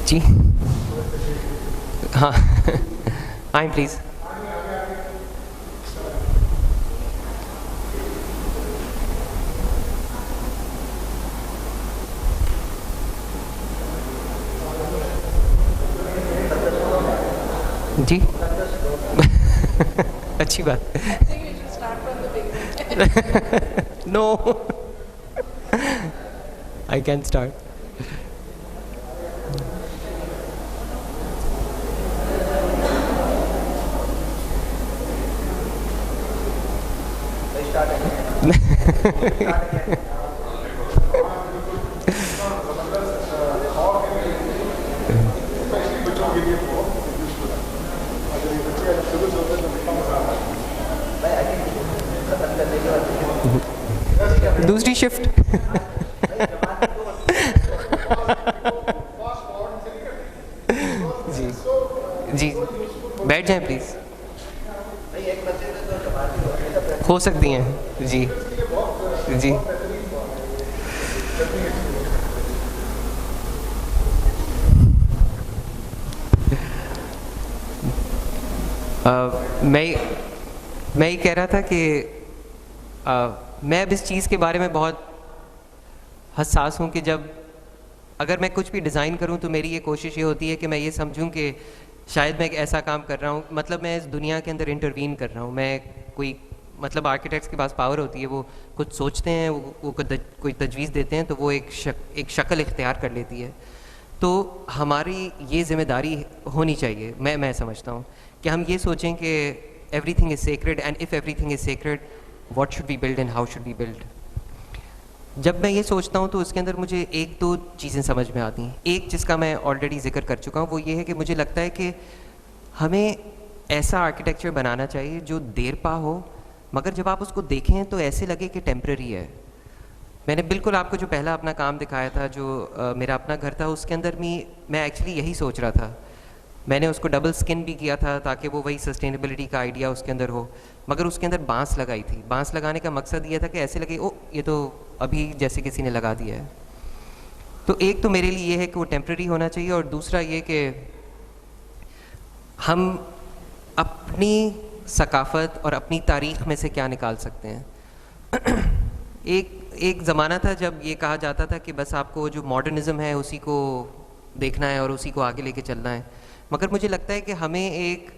जी हाँ आए प्लीज़। जी अच्छी बात। No I can start. दूसरी शिफ्ट जी जी बैठ जाएं प्लीज़। हो सकती हैं जी जी। मैं ये कह रहा था कि मैं अब इस चीज़ के बारे में बहुत हसास हूँ कि जब अगर मैं कुछ भी डिज़ाइन करूँ तो मेरी ये कोशिश ये होती है कि मैं ये समझूँ कि शायद मैं एक ऐसा काम कर रहा हूँ, मतलब मैं इस दुनिया के अंदर इंटरवीन कर रहा हूँ। मैं कोई मतलब आर्किटेक्ट्स के पास पावर होती है, वो कुछ सोचते हैं, वो कोई तजवीज़ देते हैं तो वो एक शक्ल इख्तियार कर लेती है। तो हमारी ये ज़िम्मेदारी होनी चाहिए, मैं समझता हूँ कि हम ये सोचें कि everything is sacred and if everything is sacred what should be build and how should be build. जब मैं ये सोचता हूँ तो उसके अंदर मुझे एक दो चीज़ें समझ में आती हैं। एक जिसका मैं ऑलरेडी जिक्र कर चुका हूँ वो ये है कि मुझे लगता है कि हमें ऐसा आर्किटेक्चर बनाना चाहिए जो देरपा हो, मगर जब आप उसको देखें तो ऐसे लगे कि टेम्प्रेरी है। मैंने बिल्कुल आपको जो पहला अपना काम दिखाया था, जो मेरा अपना घर था, उसके अंदर मैं एक्चुअली यही सोच रहा था। मैंने उसको डबल स्किन भी किया था ताकि वो वही सस्टेनेबिलिटी का आइडिया उसके अंदर हो, मगर उसके अंदर बांस लगाई थी। बांस लगाने का मकसद ये था कि ऐसे लगे ओ ये तो अभी जैसे किसी ने लगा दिया है। तो एक तो मेरे लिए ये है कि वो टेम्प्रेरी होना चाहिए, और दूसरा ये कि हम अपनी सकाफ़त और अपनी तारीख़ में से क्या निकाल सकते हैं। एक एक ज़माना था जब ये कहा जाता था कि बस आपको जो मॉडर्निज़म है उसी को देखना है और उसी को आगे लेके चलना है, मगर मुझे लगता है कि हमें एक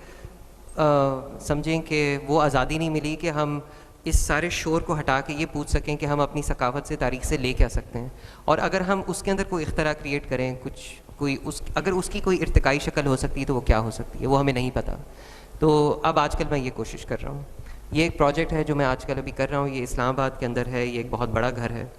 समझें कि वो आज़ादी नहीं मिली कि हम इस सारे शोर को हटा के ये पूछ सकें कि हम अपनी सकाफ़त से तारीख़ से ले क्या सकते हैं, और अगर हम उसके अंदर कोई इख्तरा क्रिएट करें, अगर उसकी कोई इर्तिकाई शक्ल हो सकती है तो वो क्या हो सकती है, वो हमें नहीं पता। तो अब आजकल मैं ये कोशिश कर रहा हूँ। ये एक प्रोजेक्ट है जो मैं आजकल अभी कर रहा हूँ, ये इस्लामाबाद के अंदर है, ये एक बहुत बड़ा घर है,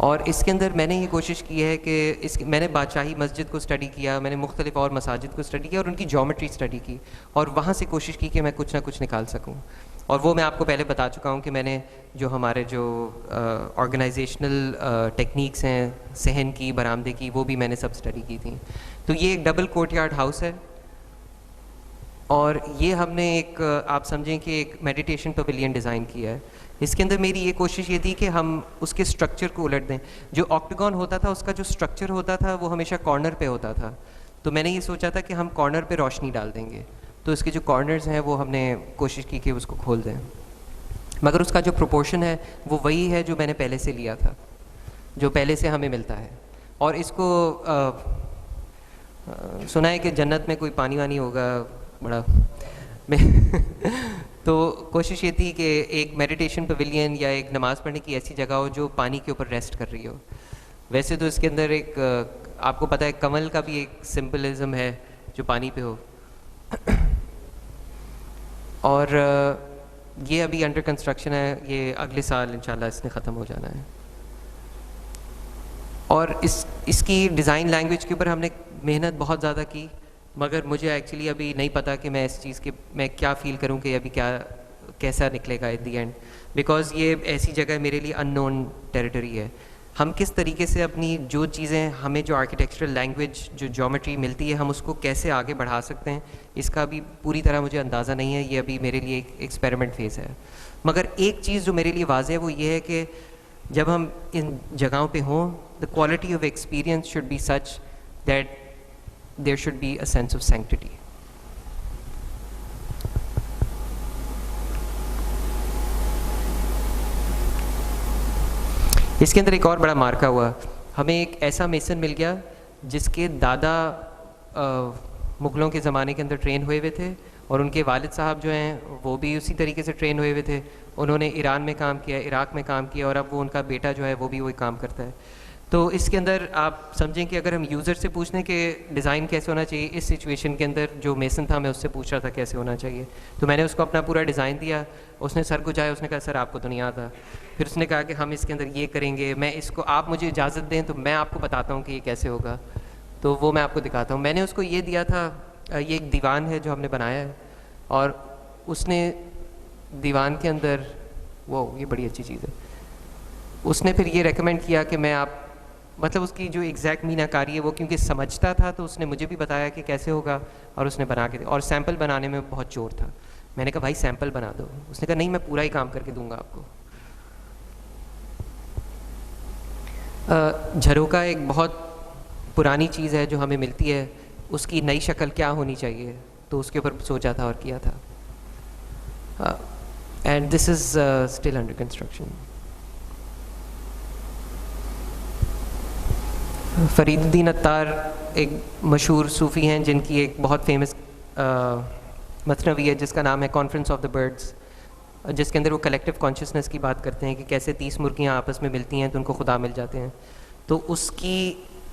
और इसके अंदर मैंने ये कोशिश की है कि मैंने बादशाही मस्जिद को स्टडी किया, मैंने मुख्तलिफ और मसाजिद को स्टडी किया और उनकी ज्योमेट्री स्टडी की, और वहाँ से कोशिश की कि मैं कुछ ना कुछ निकाल सकूँ। और वो मैं आपको पहले बता चुका हूँ कि मैंने जो हमारे जो ऑर्गेनाइजेशनल टेक्निक्स हैं, सहन की, बरामदे की, वो भी मैंने सब स्टडी की थी। तो ये एक डबल कोर्टयार्ड हाउस है, और ये हमने एक आप समझें कि एक मेडिटेशन पवेलियन डिज़ाइन किया है। इसके अंदर मेरी ये कोशिश ये थी कि हम उसके स्ट्रक्चर को उलट दें। जो ऑक्टागन होता था उसका जो स्ट्रक्चर होता था वो हमेशा कॉर्नर पे होता था, तो मैंने ये सोचा था कि हम कॉर्नर पे रोशनी डाल देंगे, तो इसके जो कॉर्नर्स हैं वो हमने कोशिश की कि उसको खोल दें, मगर उसका जो प्रोपोर्शन है वो वही है जो मैंने पहले से लिया था, जो पहले से हमें मिलता है। और इसको सुना है कि जन्नत में कोई पानी वानी होगा बड़ा तो कोशिश ये थी कि एक मेडिटेशन पवेलियन या एक नमाज़ पढ़ने की ऐसी जगह हो जो पानी के ऊपर रेस्ट कर रही हो। वैसे तो इसके अंदर एक आपको पता है कमल का भी एक सिंबलिज्म है जो पानी पे हो और ये अभी अंडर कंस्ट्रक्शन है, ये अगले साल इंशाल्लाह इसने ख़त्म हो जाना है। और इसकी डिज़ाइन लैंग्वेज के ऊपर हमने मेहनत बहुत ज़्यादा की, मगर मुझे एक्चुअली अभी नहीं पता कि मैं इस चीज़ के मैं क्या फ़ील करूं कि अभी कैसा निकलेगा एट दी एंड, बिकॉज़ ये ऐसी जगह मेरे लिए अननोन टेरिटरी है। हम किस तरीके से अपनी जो चीज़ें हमें जो आर्किटेक्चरल लैंग्वेज जो ज्योमेट्री मिलती है हम उसको कैसे आगे बढ़ा सकते हैं, इसका अभी पूरी तरह मुझे अंदाज़ा नहीं है। ये अभी मेरे लिए एक एक्सपेरिमेंट फेज़ है। मगर एक चीज़ जो मेरे लिए वाज़ेह है वो ये है कि जब हम इन जगहों पे हों, the quality of experience should be such that there should be a sense of sanctity. इसके अंदर एक और बड़ा मार्का हुआ, हमें एक ऐसा मेसन मिल गया जिसके दादा मुग़लों के ज़माने के अंदर ट्रेन हुए हुए थे और उनके वालिद साहब जो हैं वो भी उसी तरीके से ट्रेन हुए हुए थे। उन्होंने ईरान में काम किया, इराक़ में काम किया और अब वो उनका बेटा जो है वो भी वही काम करता है। तो इसके अंदर आप समझें कि अगर हम यूज़र से पूछने के डिज़ाइन कैसे होना चाहिए, इस सिचुएशन के अंदर जो मेसन था मैं उससे पूछ रहा था कैसे होना चाहिए, तो मैंने उसको अपना पूरा डिज़ाइन दिया। उसने सर को जाया, उसने कहा सर आपको तो नहीं आता। फिर उसने कहा कि हम इसके अंदर ये करेंगे, मैं इसको आप मुझे इजाज़त दें तो मैं आपको बताता हूँ कि ये कैसे होगा, तो वो मैं आपको दिखाता हूँ। मैंने उसको ये दिया था, ये एक दीवान है जो हमने बनाया है और उसने दीवान के अंदर ये बड़ी अच्छी चीज़ है। उसने फिर ये रेकमेंड किया कि मैं मतलब उसकी जो एग्जैक्ट मीनाकारी है वो क्योंकि समझता था तो उसने मुझे भी बताया कि कैसे होगा और उसने बना के दिया। और सैंपल बनाने में बहुत जोर था। मैंने कहा भाई सैंपल बना दो, उसने कहा नहीं मैं पूरा ही काम करके दूंगा आपको। झरोका एक बहुत पुरानी चीज़ है जो हमें मिलती है, उसकी नई शक्ल क्या होनी चाहिए, तो उसके ऊपर सोचा था और किया था। And this is still under construction. Fariduddin Attar एक मशहूर सूफ़ी हैं जिनकी एक बहुत फेमस मसनवी है जिसका नाम है कॉन्फ्रेंस ऑफ द बर्ड्स, जिसके अंदर वो कलेक्टिव कॉन्शियसनेस की बात करते हैं कि कैसे 30 मुर्गियाँ आपस में मिलती हैं तो उनको खुदा मिल जाते हैं। तो उसकी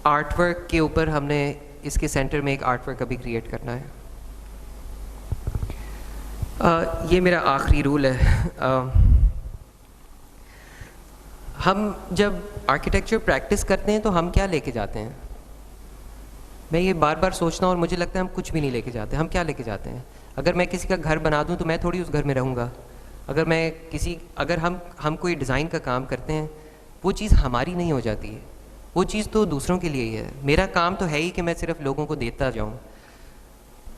आर्ट वर्क के ऊपर हमने इसके सेंटर में एक आर्ट वर्क अभी क्रिएट करना है। ये मेरा आखिरी रूल है। हम जब आर्किटेक्चर प्रैक्टिस करते हैं तो हम क्या लेके जाते हैं? मैं ये बार बार सोचता हूँ और मुझे लगता है हम कुछ भी नहीं लेके जाते। हम क्या लेके जाते हैं? अगर मैं किसी का घर बना दूँ तो मैं थोड़ी उस घर में रहूँगा। अगर हम कोई डिज़ाइन का काम करते हैं, वो चीज़ हमारी नहीं हो जाती है, वो चीज़ तो दूसरों के लिए ही है। मेरा काम तो है ही कि मैं सिर्फ लोगों को देता जाऊँ,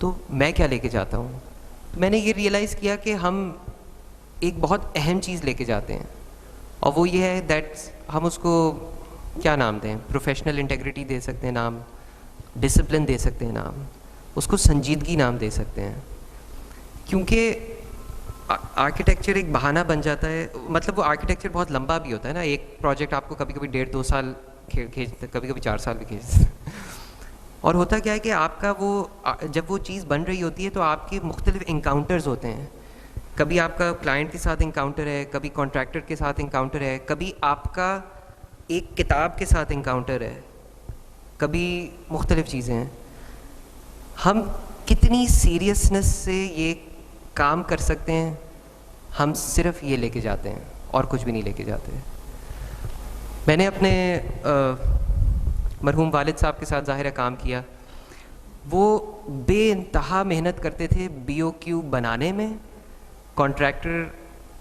तो मैं क्या लेके जाता हूँ? तो मैंने ये रियलाइज़ किया कि हम एक बहुत अहम चीज़ लेके जाते हैं और वो ये है दैट हम उसको क्या नाम दें? प्रोफेशनल इंटेग्रिटी दे सकते हैं नाम, डिसिप्लिन दे सकते हैं नाम, उसको संजीदगी नाम दे सकते हैं। क्योंकि आर्किटेक्चर एक बहाना बन जाता है, मतलब वो आर्किटेक्चर बहुत लंबा भी होता है ना, एक प्रोजेक्ट आपको कभी कभी 1.5-2 साल खींचते, कभी कभी 4 साल भी खींचते। और होता क्या है कि आपका वो जब वो चीज़ बन रही होती है तो आपके मुख्तलिफ इंकाउंटर्स होते हैं। कभी आपका क्लाइंट के साथ इंकाउंटर है, कभी कॉन्ट्रैक्टर के साथ इंकाउंटर है, कभी आपका एक किताब के साथ इंकाउंटर है, कभी मुख्तलिफ चीज़ें हैं। हम कितनी सीरियसनेस से ये काम कर सकते हैं, हम सिर्फ ये लेके जाते हैं और कुछ भी नहीं लेके जाते। मैंने अपने मरहूम वालिद साहब के साथ ज़ाहिर है काम किया। वो बेइंतहा मेहनत करते थे BOQ बनाने में, कॉन्ट्रैक्टर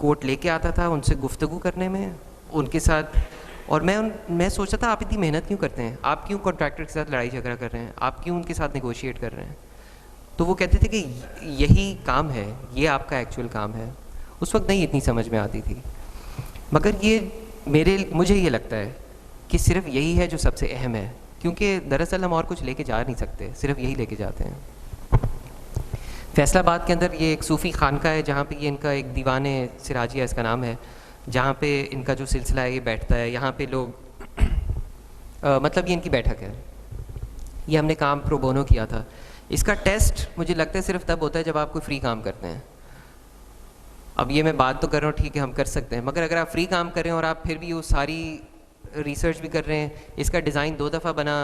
कोट लेके आता था, उनसे गुफ्तगू करने में, उनके साथ। और मैं सोचता था आप इतनी मेहनत क्यों करते हैं, आप क्यों कॉन्ट्रैक्टर के साथ लड़ाई झगड़ा कर रहे हैं, आप क्यों उनके साथ नेगोशिएट कर रहे हैं। तो वो कहते थे कि यही काम है, ये आपका एक्चुअल काम है। उस वक्त नहीं इतनी समझ में आती थी, मगर ये मुझे ये लगता है कि सिर्फ यही है जो सबसे अहम है, क्योंकि दरअसल हम और कुछ लेके जा नहीं सकते, सिर्फ यही लेके जाते हैं। फैसलाबाद के अंदर ये एक सूफ़ी खानका है जहाँ पे ये इनका एक दीवाने सिराजिया इसका नाम है, जहाँ पे इनका जो सिलसिला है ये बैठता है। यहाँ पे लोग मतलब ये इनकी बैठक है। ये हमने काम प्रो बोनो किया था। इसका टेस्ट मुझे लगता है सिर्फ तब होता है जब आप कोई फ्री काम करते हैं। अब ये मैं बात तो कर रहा हूँ, ठीक है हम कर सकते हैं, मगर अगर आप फ्री काम कर रहे हैं और आप फिर भी वो सारी रिसर्च भी कर रहे हैं, इसका डिज़ाइन 2 दफ़ा बना,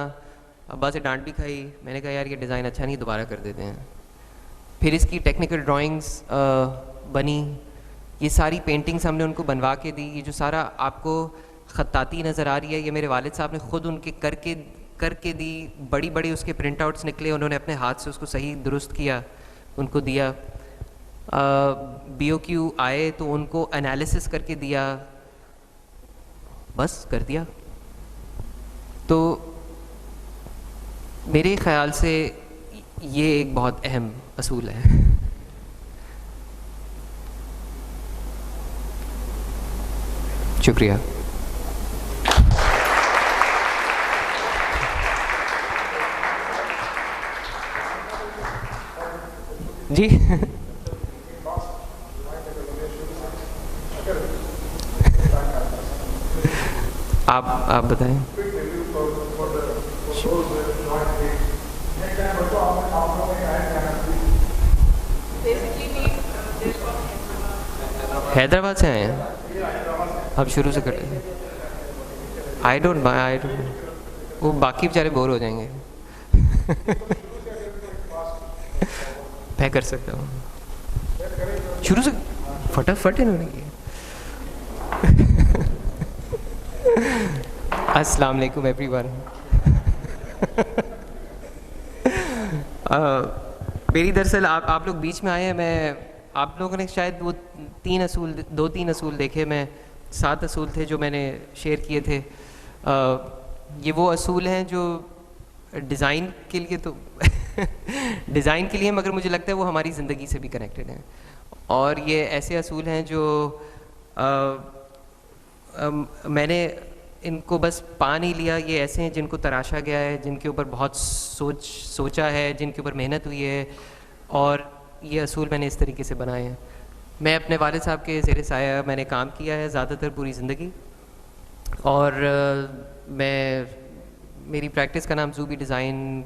अब्बा से डांट भी खाई, मैंने कहा यार ये डिज़ाइन अच्छा नहीं, दोबारा कर देते हैं। फिर इसकी टेक्निकल ड्राइंग्स बनी, ये सारी पेंटिंग्स हमने उनको बनवा के दी। ये जो सारा आपको ख़त्ताती नज़र आ रही है, ये मेरे वालिद साहब ने ख़ुद उनके करके दी। बड़ी बड़ी उसके प्रिंट आउट्स निकले, उन्होंने अपने हाथ से उसको सही दुरुस्त किया, उनको दिया। BOQ आए तो उनको एनालिसिस करके दिया, बस कर दिया। तो मेरे ख़्याल से ये एक बहुत अहम असूल है। शुक्रिया। जी आप बताएं। हैदराबाद से आए हैं, अब शुरू से करें। आई डोंट वो बाकी बेचारे बोर हो जाएंगे। मैं कर सकता हूँ शुरू से, फटाफट इन्होंने किया। अस्सलाम वालेकुम एवरीवन। मेरी दरअसल आप लोग बीच में आए हैं। मैं आप लोगों ने शायद वो 2-3 असूल देखे, मैं 7 असूल थे जो मैंने शेयर किए थे। ये वो असूल हैं जो डिज़ाइन के लिए तो डिज़ाइन के लिए, मगर मुझे लगता है वो हमारी ज़िंदगी से भी कनेक्टेड हैं। और ये ऐसे असूल हैं जो मैंने इनको बस पा नहीं लिया। ये ऐसे हैं जिनको तराशा गया है, जिनके ऊपर बहुत सोचा है, जिनके ऊपर मेहनत हुई है, और ये असूल मैंने इस तरीके से बनाए हैं। मैं अपने वालिद साहब के ज़ेर साया मैंने काम किया है ज़्यादातर पूरी ज़िंदगी, और मेरी प्रैक्टिस का नाम ज़ूबी डिज़ाइन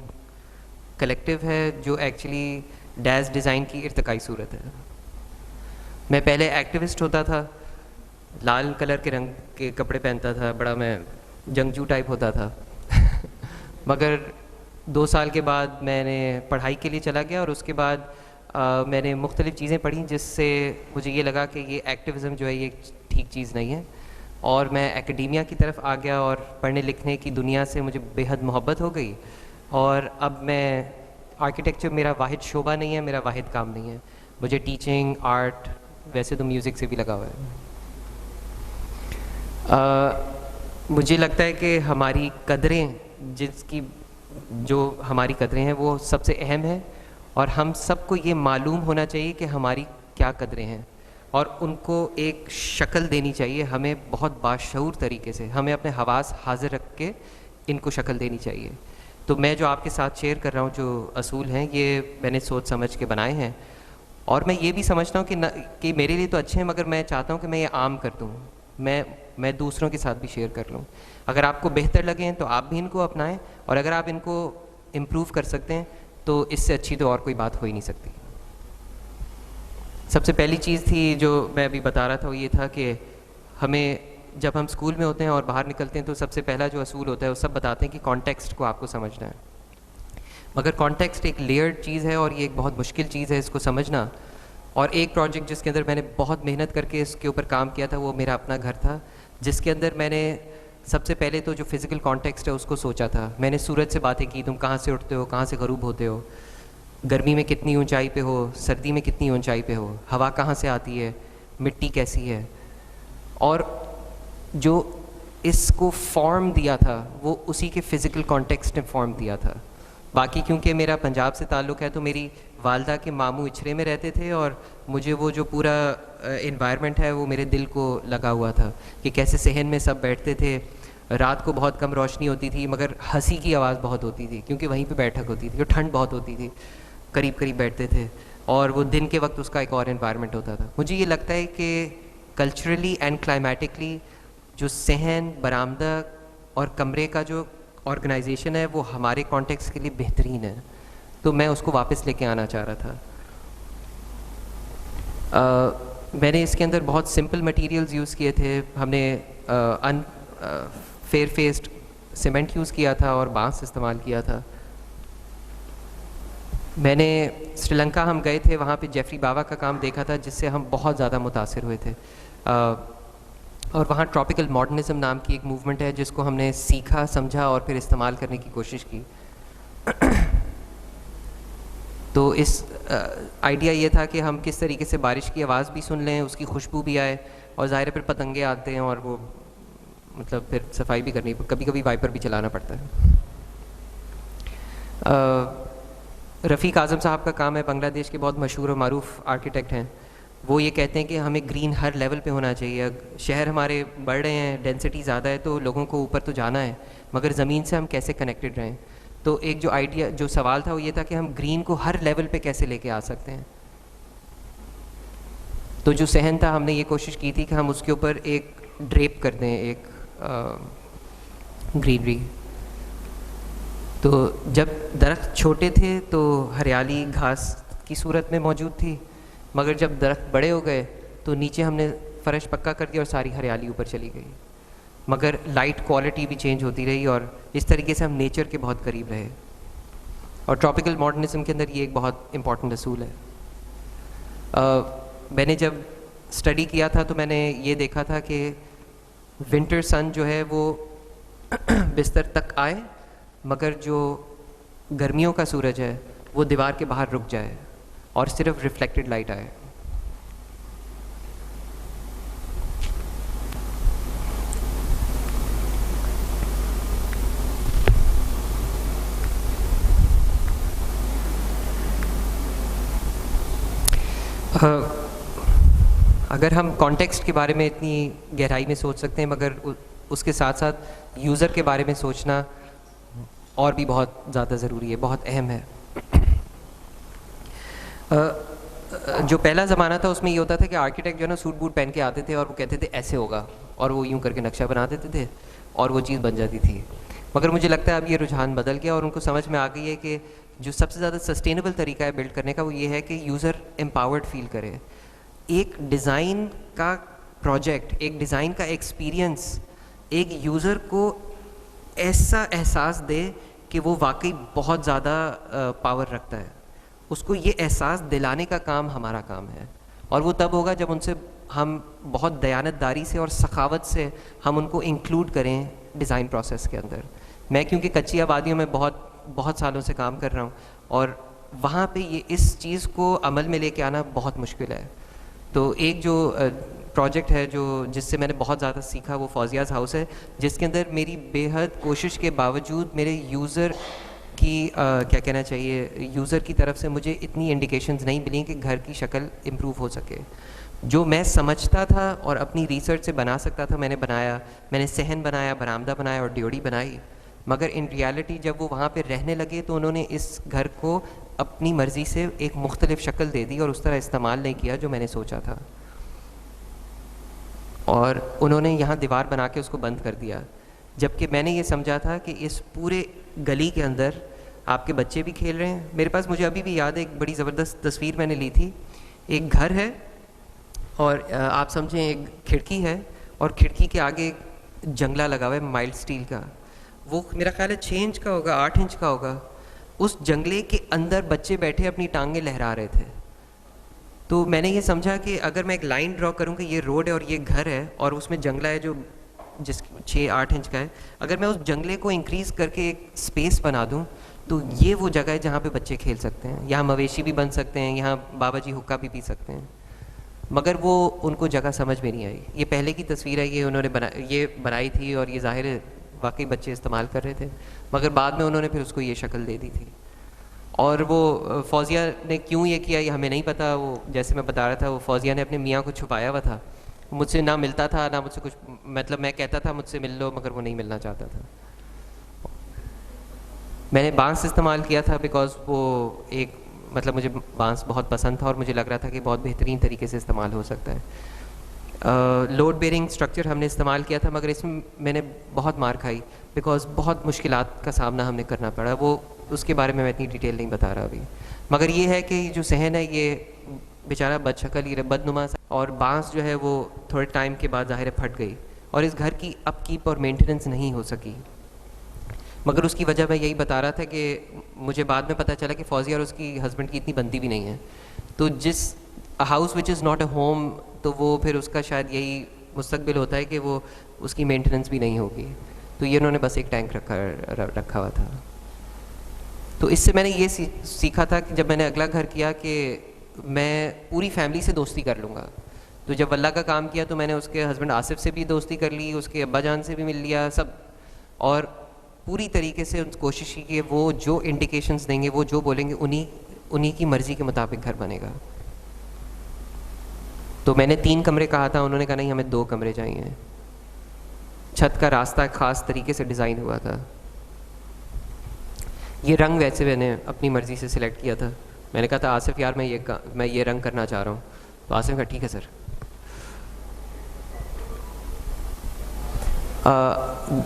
कलेक्टिव है, जो एक्चुअली डैज़ डिज़ाइन की इर्तिकाई सूरत है। मैं पहले एक्टिविस्ट होता था, लाल कलर के रंग के कपड़े पहनता था, बड़ा मैं जंगजू टाइप होता था। मगर 2 साल के बाद मैंने पढ़ाई के लिए चला गया, और उसके बाद मैंने मुख्तलिफ़ चीज़ें पढ़ी जिससे मुझे ये लगा कि ये एक्टिविज़म जो है ये ठीक चीज़ नहीं है, और मैं एकेडेमिया की तरफ आ गया, और पढ़ने लिखने की दुनिया से मुझे बेहद मोहब्बत हो गई। और अब मैं आर्किटेक्चर मेरा वाहिद शोबा नहीं है, मेरा वाहिद काम नहीं है। मुझे टीचिंग, आर्ट, वैसे तो म्यूज़िक से भी लगा हुआ है। मुझे लगता है कि हमारी कदरें, जो हमारी कदरें हैं वो सबसे अहम है, और हम सबको ये मालूम होना चाहिए कि हमारी क्या कदरें हैं, और उनको एक शक्ल देनी चाहिए हमें बहुत बाशऊर तरीके से। हमें अपने हवास हाजिर रख के इनको शक्ल देनी चाहिए। तो मैं जो आपके साथ शेयर कर रहा हूँ, जो असूल हैं, ये मैंने सोच समझ के बनाए हैं, और मैं ये भी समझता हूँ कि मेरे लिए तो अच्छे हैं, मगर मैं चाहता हूँ कि मैं ये आम कर दूँ, मैं दूसरों के साथ भी शेयर कर लूँ। अगर आपको बेहतर लगे तो आप भी इनको अपनाएं, और अगर आप इनको इम्प्रूव कर सकते हैं तो इससे अच्छी तो और कोई बात हो ही नहीं सकती। सबसे पहली चीज़ थी जो मैं अभी बता रहा था वो ये था कि हमें जब हम स्कूल में होते हैं और बाहर निकलते हैं तो सबसे पहला जो असूल होता है वो सब बताते हैं कि कॉन्टेक्स्ट को आपको समझना है, मगर कॉन्टेक्स्ट एक लेयर्ड चीज़ है और ये एक बहुत मुश्किल चीज़ है इसको समझना। और एक प्रोजेक्ट जिसके अंदर मैंने बहुत मेहनत करके इसके ऊपर काम किया था वो मेरा अपना घर था, जिसके अंदर मैंने सबसे पहले तो जो फिज़िकल कॉन्टेक्स्ट है उसको सोचा था। मैंने सूरज से बातें की, तुम कहाँ से उठते हो, कहाँ से ग़रूब होते हो, गर्मी में कितनी ऊंचाई पे हो, सर्दी में कितनी ऊंचाई पे हो, हवा कहाँ से आती है, मिट्टी कैसी है। और जो इसको फॉर्म दिया था वो उसी के फ़िज़िकल कॉन्टेक्स्ट ने फॉर्म दिया था। बाकी क्योंकि मेरा पंजाब से ताल्लुक़ है तो मेरी वालदा के मामू इचरे में रहते थे और मुझे वो जो पूरा इन्वायरमेंट है वो मेरे दिल को लगा हुआ था कि कैसे सहन में सब बैठते थे, रात को बहुत कम रोशनी होती थी मगर हंसी की आवाज़ बहुत होती थी क्योंकि वहीं पे बैठक होती थी और ठंड बहुत होती थी, करीब करीब बैठते थे, और वो दिन के वक्त उसका एक और इन्वायरमेंट होता था। मुझे ये लगता है कि कल्चरली एंड क्लाइमेटिकली जो सहन, बरामदा और कमरे का जो ऑर्गेनाइजेशन है वो हमारे कॉन्टेक्स्ट के लिए बेहतरीन है, तो मैं उसको वापस लेके आना चाह रहा था। मैंने इसके अंदर बहुत सिंपल मटेरियल्स यूज़ किए थे। हमने फेयर फेस्ड सीमेंट यूज़ किया था और बांस इस्तेमाल किया था। मैंने श्रीलंका हम गए थे, वहाँ पे जेफरी बावा का काम देखा था जिससे हम बहुत ज़्यादा मुतासिर हुए थे। और वहाँ ट्रॉपिकल मॉडर्निज़म नाम की एक मूवमेंट है जिसको हमने सीखा, समझा और फिर इस्तेमाल करने की कोशिश की। तो इस आइडिया ये था कि हम किस तरीके से बारिश की आवाज़ भी सुन लें, उसकी खुशबू भी आए, और ज़ाहिर है फिर पतंगे आते हैं और वो मतलब फिर सफाई भी करनी, कभी कभी वाइपर भी चलाना पड़ता है। रफ़ीक आज़म साहब का काम है, बांग्लादेश के बहुत मशहूर और मारूफ आर्किटेक्ट हैं। वो ये कहते हैं कि हमें ग्रीन हर लेवल पे होना चाहिए। शहर हमारे बढ़ रहे हैं, डेंसिटी ज़्यादा है, तो लोगों को ऊपर तो जाना है, मगर ज़मीन से हम कैसे कनेक्टेड रहें। तो एक जो आइडिया, जो सवाल था वो ये था कि हम ग्रीन को हर लेवल पे कैसे लेके आ सकते हैं। तो जो सहन था, हमने ये कोशिश की थी कि हम उसके ऊपर एक ड्रेप कर दें, एक ग्रीनरी। तो जब दरख्त छोटे थे तो हरियाली घास की सूरत में मौजूद थी, मगर जब दरख्त बड़े हो गए तो नीचे हमने फ़र्श पक्का कर दिया और सारी हरियाली ऊपर चली गई, मगर लाइट क्वालिटी भी चेंज होती रही और इस तरीके से हम नेचर के बहुत करीब रहे। और ट्रॉपिकल मॉडर्निज़म के अंदर ये एक बहुत इम्पॉर्टेंट असूल है। मैंने जब स्टडी किया था तो मैंने ये देखा था कि विंटर सन जो है वो बिस्तर तक आए, मगर जो गर्मियों का सूरज है वो दीवार के बाहर रुक जाए और सिर्फ रिफ्लेक्टेड लाइट आए। अगर हम कॉन्टेक्स्ट के बारे में इतनी गहराई में सोच सकते हैं, मगर उसके साथ साथ यूज़र के बारे में सोचना और भी बहुत ज़्यादा ज़रूरी है, बहुत अहम है। जो पहला ज़माना था उसमें ये होता था कि आर्किटेक्ट जो है ना सूट बूट पहन के आते थे और वो कहते थे ऐसे होगा, और वो यूं करके नक्शा बना देते थे और वो चीज़ बन जाती थी। मगर मुझे लगता है अब ये रुझान बदल गया और उनको समझ में आ गई है कि जो सबसे ज़्यादा सस्टेनेबल तरीका है बिल्ड करने का वो ये है कि यूज़र एम्पावर्ड फील करे। एक डिज़ाइन का प्रोजेक्ट, एक डिज़ाइन का एक्सपीरियंस एक यूज़र को ऐसा एहसास दे कि वो वाकई बहुत ज़्यादा पावर रखता है। उसको ये एहसास दिलाने का काम हमारा काम है, और वो तब होगा जब उनसे हम बहुत दयानतदारी से और सखावत से हम उनको इंक्लूड करें डिज़ाइन प्रोसेस के अंदर। मैं क्योंकि कच्ची आबादियों में बहुत सालों से काम कर रहा हूँ और वहाँ पे ये इस चीज़ को अमल में लेके आना बहुत मुश्किल है। तो एक जो प्रोजेक्ट है जिससे मैंने बहुत ज़्यादा सीखा वो फौजियाज़ हाउस है, जिसके अंदर मेरी बेहद कोशिश के बावजूद मेरे यूज़र की क्या कहना चाहिए, यूज़र की तरफ से मुझे इतनी इंडिकेशंस नहीं मिली कि घर की शक्ल इम्प्रूव हो सके। जो मैं समझता था और अपनी रिसर्च से बना सकता था मैंने बनाया। मैंने सहन बनाया, बरामदा बनाया और ड्योढ़ी बनाई, मगर इन रियलिटी जब वो वहाँ पे रहने लगे तो उन्होंने इस घर को अपनी मर्ज़ी से एक मुख्तलिफ शक्ल दे दी और उस तरह इस्तेमाल नहीं किया जो मैंने सोचा था, और उन्होंने यहाँ दीवार बना के उसको बंद कर दिया। जबकि मैंने ये समझा था कि इस पूरे गली के अंदर आपके बच्चे भी खेल रहे हैं। मेरे पास, मुझे अभी भी याद है, एक बड़ी ज़बरदस्त तस्वीर मैंने ली थी। एक घर है और आप समझें एक खिड़की है और खिड़की के आगे एक जंगला लगा हुआ है माइल्ड स्टील का। वो मेरा ख्याल है 6 इंच का होगा, 8 इंच का होगा। उस जंगले के अंदर बच्चे बैठे अपनी टांगें लहरा रहे थे। तो मैंने ये समझा कि अगर मैं एक लाइन ड्रॉ करूँ कि ये रोड है और ये घर है और उसमें जंगला है जो 6-8 इंच का है, अगर मैं उस जंगले को इंक्रीज़ करके एक स्पेस बना दूँ तो ये वो जगह है जहाँ पे बच्चे खेल सकते हैं। यहाँ मवेशी भी बन सकते हैं, यहाँ बाबा जी हुक्का भी पी सकते हैं। मगर वो उनको जगह समझ में नहीं आई। ये पहले की तस्वीर है, ये उन्होंने बनाई थी और ये ज़ाहिर है वाकई बच्चे इस्तेमाल कर रहे थे, मगर बाद में उन्होंने फिर उसको ये शक्ल दे दी थी। और वो फौजिया ने क्यों ये किया ये हमें नहीं पता। वो जैसे मैं बता रहा था, वो फौजिया ने अपने मियाँ को छुपाया हुआ था, मुझसे ना मिलता था ना मुझसे कुछ, मतलब मैं कहता था मुझसे मिल लो, मगर वो नहीं मिलना चाहता था। मैंने बांस इस्तेमाल किया था बिकॉज़ वो एक, मतलब मुझे बांस बहुत पसंद था और मुझे लग रहा था कि बहुत बेहतरीन तरीके से इस्तेमाल हो सकता है। लोड बेयरिंग स्ट्रक्चर हमने इस्तेमाल किया था, मगर इसमें मैंने बहुत मार खाई बिकॉज़ बहुत मुश्किलात का सामना हमने करना पड़ा। वो उसके बारे में मैं इतनी डिटेल नहीं बता रहा अभी, मगर ये है कि जो सहन है ये बेचारा बदशक्ल ही बदनुमा, और बांस जो है वो थोड़े टाइम के बाद ज़ाहिर फट गई और इस घर की अपकीप और मेंटेनेंस नहीं हो सकी। मगर उसकी वजह मैं यही बता रहा था कि मुझे बाद में पता चला कि फौजिया और उसकी हस्बैंड की इतनी बनती भी नहीं है। तो जिस house which is not a home, तो वो फिर उसका शायद यही मुस्तकबिल होता है कि वो उसकी मेंटेनेंस भी नहीं होगी। तो ये उन्होंने बस एक टैंक रखा हुआ था। तो इससे मैंने ये सीखा था कि जब मैंने अगला घर किया कि मैं पूरी फैमिली से दोस्ती कर लूँगा। तो जब वल्ला का काम किया तो मैंने उसके हस्बैंड आसिफ से भी दोस्ती कर ली, उसके अब्बा जान से भी मिल लिया सब, और पूरी तरीके से कोशिश की कि वो जो इंडिकेशंस देंगे, वो जो बोलेंगे, उन्हीं की मर्ज़ी के मुताबिक घर बनेगा। तो मैंने 3 कमरे कहा था, उन्होंने कहा नहीं हमें 2 कमरे चाहिए। छत का रास्ता ख़ास तरीके से डिज़ाइन हुआ था। ये रंग वैसे मैंने अपनी मर्ज़ी से सिलेक्ट किया था। मैंने कहा था आसिफ यार मैं ये रंग करना चाह रहा हूँ, तो आसिफ कहा ठीक है सर।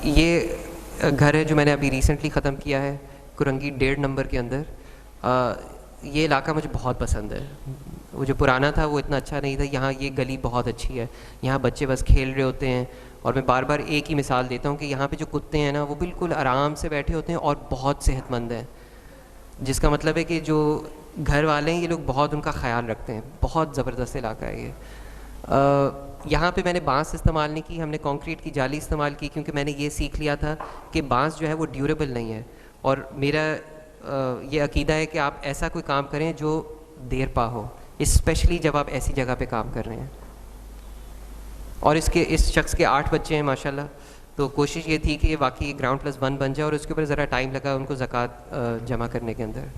ये घर है जो मैंने अभी रिसेंटली ख़त्म किया है, कुरंगी 1.5 नंबर के अंदर। ये इलाका मुझे बहुत पसंद है। वो जो पुराना था वो इतना अच्छा नहीं था। यहाँ ये गली बहुत अच्छी है, यहाँ बच्चे बस खेल रहे होते हैं। और मैं बार बार एक ही मिसाल देता हूँ कि यहाँ पे जो कुत्ते हैं ना, वो बिल्कुल आराम से बैठे होते हैं और बहुत सेहतमंद हैं, जिसका मतलब है कि जो घर वाले हैं ये लोग बहुत उनका ख्याल रखते हैं। बहुत ज़बरदस्त इलाका है ये। यहाँ पे मैंने बांस इस्तेमाल नहीं की, हमने कंक्रीट की जाली इस्तेमाल की, क्योंकि मैंने ये सीख लिया था कि बांस जो है वो ड्यूरेबल नहीं है। और मेरा ये अकीदा है कि आप ऐसा कोई काम करें जो देर पा हो, स्पेशली जब आप ऐसी जगह पे काम कर रहे हैं। और इस शख्स के 8 बच्चे हैं माशाल्लाह, तो कोशिश ये थी कि ये वाकई ground+1 बन जाए, और उसके ऊपर ज़रा टाइम लगा उनको ज़कात जमा करने के अंदर।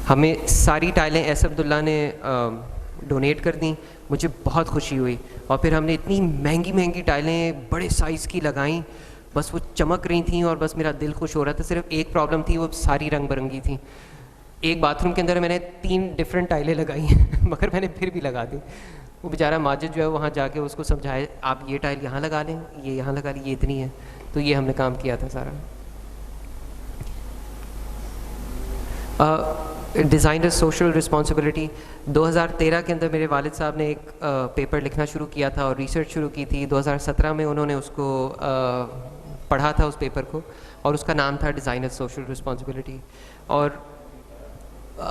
हमें सारी टाइलें एस अब्दुल्ला ने डोनेट कर दी, मुझे बहुत खुशी हुई। और फिर हमने इतनी महंगी महंगी टाइलें बड़े साइज़ की लगाईं, बस वो चमक रही थी और बस मेरा दिल खुश हो रहा था। सिर्फ एक प्रॉब्लम थी, वो सारी रंग बिरंगी थी। एक बाथरूम के अंदर मैंने 3 डिफरेंट टाइलें लगाई मगर मैंने फिर भी लगा दी। वो बेचारा माजिद जो है वहाँ जाके उसको समझाए, आप ये टाइल यहाँ लगा लें, ये यहाँ लगा लें, ये इतनी है। तो ये हमने काम किया था सारा। डिज़ाइनर सोशल रिस्पॉन्सिबिलिटी 2013 के अंदर मेरे वालिद साहब ने एक पेपर लिखना शुरू किया था और रिसर्च शुरू की थी। 2017 में उन्होंने उसको पढ़ा था उस पेपर को, और उसका नाम था डिज़ाइनर सोशल रिस्पॉन्सिबिलिटी। और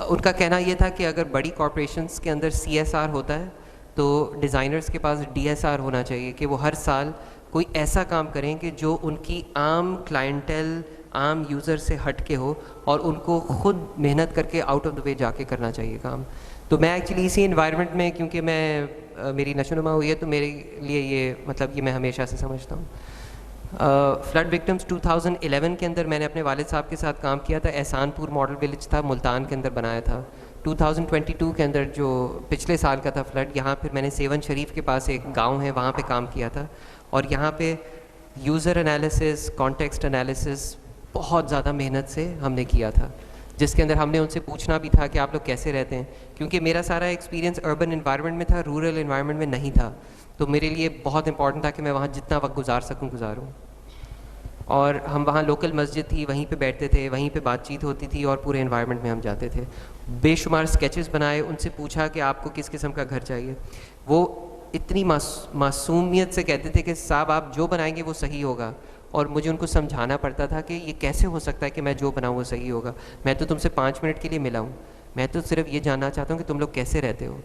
उनका कहना ये था कि अगर बड़ी कॉरपोरेशंस के अंदर CSR होता है तो डिज़ाइनर्स के पास DSR होना चाहिए, कि वो हर साल कोई ऐसा काम करें कि जो उनकी आम क्लाइंटेल, आम यूज़र से हट के हो, और उनको ख़ुद मेहनत करके आउट ऑफ द वे जाके करना चाहिए काम। तो मैं एक्चुअली इसी इन्वायरमेंट में, क्योंकि मैं मेरी नशोनुमा हुई है, तो मेरे लिए ये मतलब ये मैं हमेशा से समझता हूँ। फ्लड विक्टिम्स 2011 के अंदर मैंने अपने वालिद साहब के साथ काम किया था। एहसानपुर मॉडल विलेज था, मुल्तान के अंदर बनाया था। 2022 के अंदर जो पिछले साल का था फ्लड, यहाँ फिर मैंने सेवन शरीफ के पास एक गांव है, वहाँ पे काम किया था। और यहाँ पे यूज़र एनालिसिस, कॉन्टेक्स्ट एनालिसिस, बहुत ज़्यादा मेहनत से हमने किया था, जिसके अंदर हमने उनसे पूछना भी था कि आप लोग कैसे रहते हैं, क्योंकि मेरा सारा एक्सपीरियंस अर्बन इन्वायरमेंट में था, रूरल इन्वायरमेंट में नहीं था। तो मेरे लिए बहुत इंपॉर्टेंट था कि मैं वहाँ जितना वक्त गुजार सकूँ गुजारूँ। और हम वहाँ लोकल मस्जिद थी, वहीं पे बैठते थे, वहीं पे बातचीत होती थी और पूरे इन्वायरमेंट में हम जाते थे। बेशुमार स्केचेस बनाए, उनसे पूछा कि आपको किस किस्म का घर चाहिए। वो इतनी मासूमियत से कहते थे कि साहब आप जो बनाएंगे वो सही होगा, और मुझे उनको समझाना पड़ता था कि ये कैसे हो सकता है कि मैं जो बनाऊँ वो सही होगा। मैं तो तुमसे 5 मिनट के लिए मिला हूँ, मैं तो सिर्फ ये जानना चाहता हूँ कि तुम लोग कैसे रहते हो।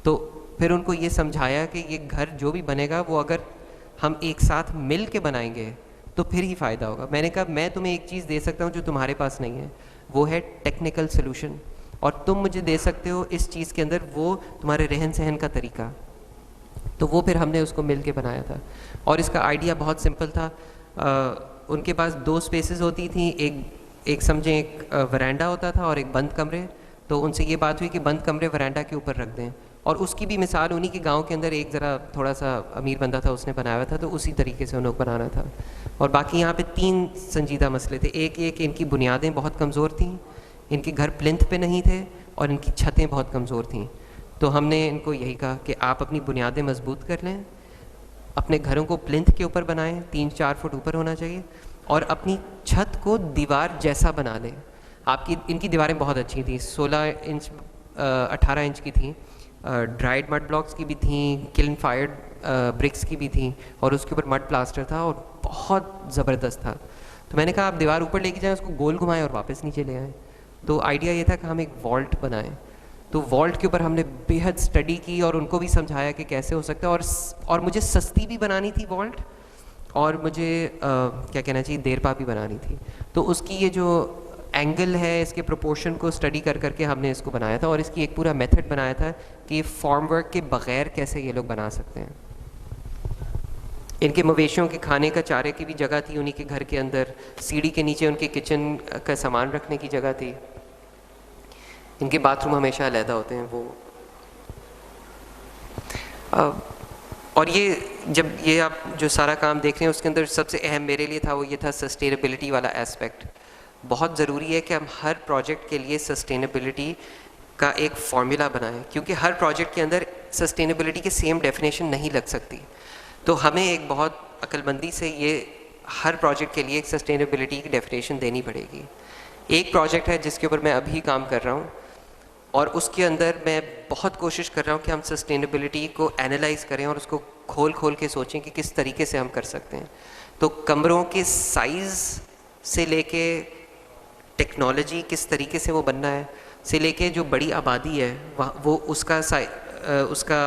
तो फिर उनको ये समझाया कि ये घर जो भी बनेगा वो अगर हम एक साथ मिल के बनाएंगे तो फिर ही फ़ायदा होगा। मैंने कहा मैं तुम्हें एक चीज़ दे सकता हूँ जो तुम्हारे पास नहीं है, वो है टेक्निकल सोल्यूशन, और तुम मुझे दे सकते हो इस चीज़ के अंदर वो तुम्हारे रहन सहन का तरीका। तो वो फिर हमने उसको मिल के बनाया था, और इसका आइडिया बहुत सिंपल था। उनके पास 2 स्पेसेस होती थी, एक समझें एक वरांडा होता था और एक बंद कमरे। तो उनसे ये बात हुई कि बंद कमरे वरांडा के ऊपर रख दें, और उसकी भी मिसाल उन्हीं के गांव के अंदर एक ज़रा थोड़ा सा अमीर बंदा था, उसने बनाया था, तो उसी तरीके से उन लोग बनाना था। और बाकी यहाँ पे 3 संजीदा मसले थे। एक ये कि इनकी बुनियादें बहुत कमज़ोर थीं, इनके घर प्लिंथ पे नहीं थे, और इनकी छतें बहुत कमज़ोर थीं। तो हमने इनको यही कहा कि आप अपनी बुनियादें मजबूत कर लें, अपने घरों को प्लिंथ के ऊपर बनाएं, 3-4 फुट ऊपर होना चाहिए, और अपनी छत को दीवार जैसा बना लें। आपकी इनकी दीवारें बहुत अच्छी थी, 16 इंच 18 इंच की थी, ड्राइड मड ब्लॉक्स की भी थी, किल्न फायर्ड ब्रिक्स की भी थी, और उसके ऊपर मड प्लास्टर था, और बहुत ज़बरदस्त था। तो मैंने कहा आप दीवार ऊपर लेके जाएं, उसको गोल घुमाएं और वापस नीचे ले आएँ। तो आइडिया ये था कि हम एक वॉल्ट बनाएं। तो वॉल्ट के ऊपर हमने बेहद स्टडी की और उनको भी समझाया कि कैसे हो सकता है, और मुझे सस्ती भी बनानी थी वॉल्ट, और मुझे क्या कहना चाहिए देरपा भी बनानी थी। तो उसकी ये जो एंगल है, इसके प्रोपोर्शन को स्टडी कर करके हमने इसको बनाया था, और इसकी एक पूरा मेथड बनाया था कि ये फॉर्म वर्क के बग़ैर कैसे ये लोग बना सकते हैं। इनके मवेशियों के खाने का चारे की भी जगह थी उन्हीं के घर के अंदर, सीढ़ी के नीचे उनके किचन का सामान रखने की जगह थी, इनके बाथरूम हमेशा अलहदा होते हैं वो। और ये जब ये आप जो सारा काम देख रहे हैं उसके अंदर सबसे अहम मेरे लिए था वो ये था सस्टेनेबिलिटी वाला एस्पेक्ट। बहुत ज़रूरी है कि हम हर प्रोजेक्ट के लिए सस्टेनेबिलिटी का एक फार्मूला बनाएं, क्योंकि हर प्रोजेक्ट के अंदर सस्टेनेबिलिटी की सेम डेफिनेशन नहीं लग सकती। तो हमें एक बहुत अक्लमंदी से ये हर प्रोजेक्ट के लिए एक सस्टेनेबिलिटी की डेफिनेशन देनी पड़ेगी। एक प्रोजेक्ट है जिसके ऊपर मैं अभी काम कर रहा हूँ, और उसके अंदर मैं बहुत कोशिश कर रहा हूँ कि हम सस्टेनेबिलिटी को एनालाइज करें और उसको खोल खोल के सोचें कि किस तरीके से हम कर सकते हैं। तो कमरों के साइज़ से लेके टेक्नोलॉजी किस तरीके से वो बनना है, से लेके जो बड़ी आबादी है वो उसका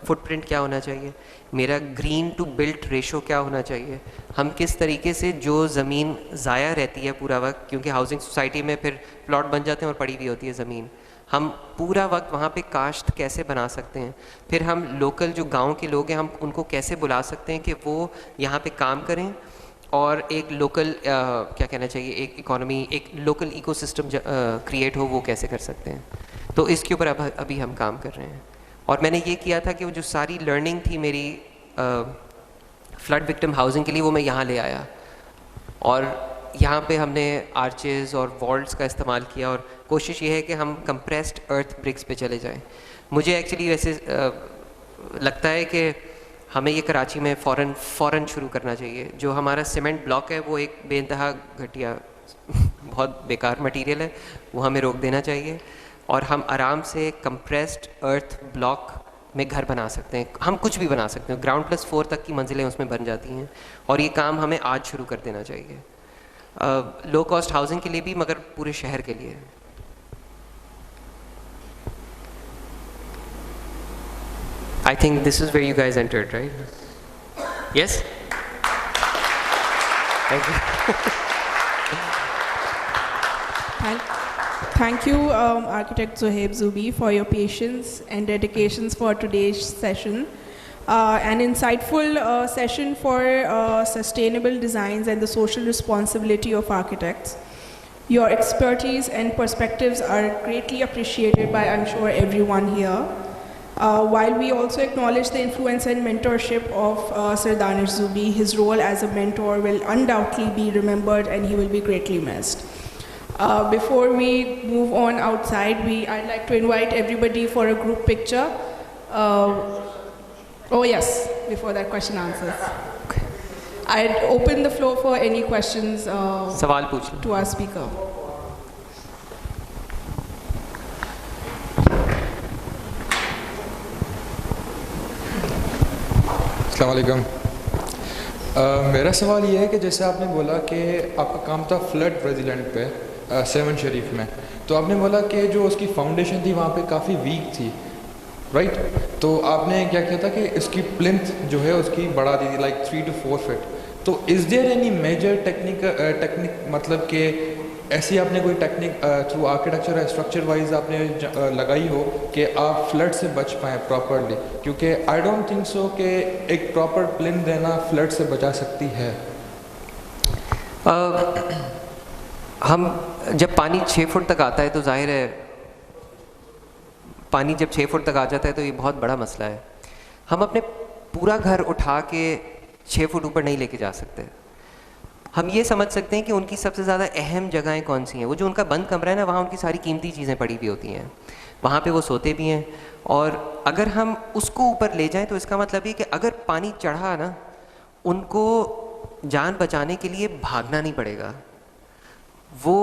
फुटप्रिंट क्या होना चाहिए, मेरा ग्रीन टू बिल्ट रेशो क्या होना चाहिए, हम किस तरीके से जो ज़मीन ज़ाया रहती है पूरा वक्त, क्योंकि हाउसिंग सोसाइटी में फिर प्लॉट बन जाते हैं और पड़ी हुई होती है ज़मीन, हम पूरा वक्त वहाँ पे काश्त कैसे बना सकते हैं। फिर हम लोकल जो गांव के लोग हैं हम उनको कैसे बुला सकते हैं कि वो यहाँ पे काम करें और एक लोकल क्या कहना चाहिए एक इकोनॉमी, एक लोकल इकोसिस्टम क्रिएट हो, वो कैसे कर सकते हैं। तो इसके ऊपर अभी हम काम कर रहे हैं। और मैंने ये किया था कि वो जो सारी लर्निंग थी मेरी फ्लड विक्टिम हाउसिंग के लिए वो मैं यहाँ ले आया, और यहाँ पे हमने आर्चेज़ और वॉल्ट्स का इस्तेमाल किया, और कोशिश ये है कि हम कंप्रेस्ड अर्थ ब्रिक्स पे चले जाएं। मुझे एक्चुअली वैसे लगता है कि हमें ये कराची में फ़ौरन शुरू करना चाहिए। जो हमारा सीमेंट ब्लॉक है वो एक बेइंतहा घटिया बहुत बेकार मटेरियल है, वो हमें रोक देना चाहिए, और हम आराम से कंप्रेस्ड अर्थ ब्लॉक में घर बना सकते हैं। हम कुछ भी बना सकते हैं, ग्राउंड+4 तक की मंजिलें उसमें बन जाती हैं, और ये काम हमें आज शुरू कर देना चाहिए। लो कॉस्ट हाउसिंग के लिए भी, मगर पूरे शहर के लिए। I think this is where you guys entered, right? Yes? Thank you. Thank you, Architect Zohaib Zubi, for your patience and dedications for today's session. An insightful session for sustainable designs and the social responsibility of architects. Your expertise and perspectives are greatly appreciated by, I'm sure, everyone here. While we also acknowledge the influence and mentorship of Sir Danish Zubi, his role as a mentor will undoubtedly be remembered and he will be greatly missed. Before we move on outside, I'd like to invite everybody for a group picture. Oh yes, before that question answers. I'd open the floor for any questions सवाल पूछ लो. to our speaker. अस्सलाम वालेकुम. मेरा सवाल ये है कि जैसे आपने बोला कि आपका काम था फ्लड रेजिलेंट पे सेवन शरीफ में, तो आपने बोला कि जो उसकी फाउंडेशन थी वहाँ पे काफ़ी वीक थी, राइट? तो आपने क्या किया था कि इसकी प्लिंथ जो है उसकी बढ़ा दी थी लाइक 3 to 4 फीट. तो is there any major technique मतलब कि ऐसी आपने कोई टेक्निक थ्रू आर्किटेक्चर या स्ट्रक्चर वाइज आपने लगाई हो कि आप फ्लड से बच पाएँ प्रॉपरली? क्योंकि आई डोंट थिंक सो कि एक प्रॉपर प्लिंथ देना फ्लड से बचा सकती है. हम जब पानी 6 फुट तक आता है तो जाहिर है पानी जब 6 फुट तक आ जाता है तो ये बहुत बड़ा मसला है. हम अपने पूरा घर उठा के 6 फुट ऊपर नहीं लेके जा सकते. हम ये समझ सकते हैं कि उनकी सबसे ज़्यादा अहम जगहें कौन सी हैं. वो जो उनका बंद कमरा है ना, वहाँ उनकी सारी कीमती चीज़ें पड़ी हुई होती हैं, वहाँ पे वो सोते भी हैं. और अगर हम उसको ऊपर ले जाएं तो इसका मतलब ये कि अगर पानी चढ़ा ना, उनको जान बचाने के लिए भागना नहीं पड़ेगा. वो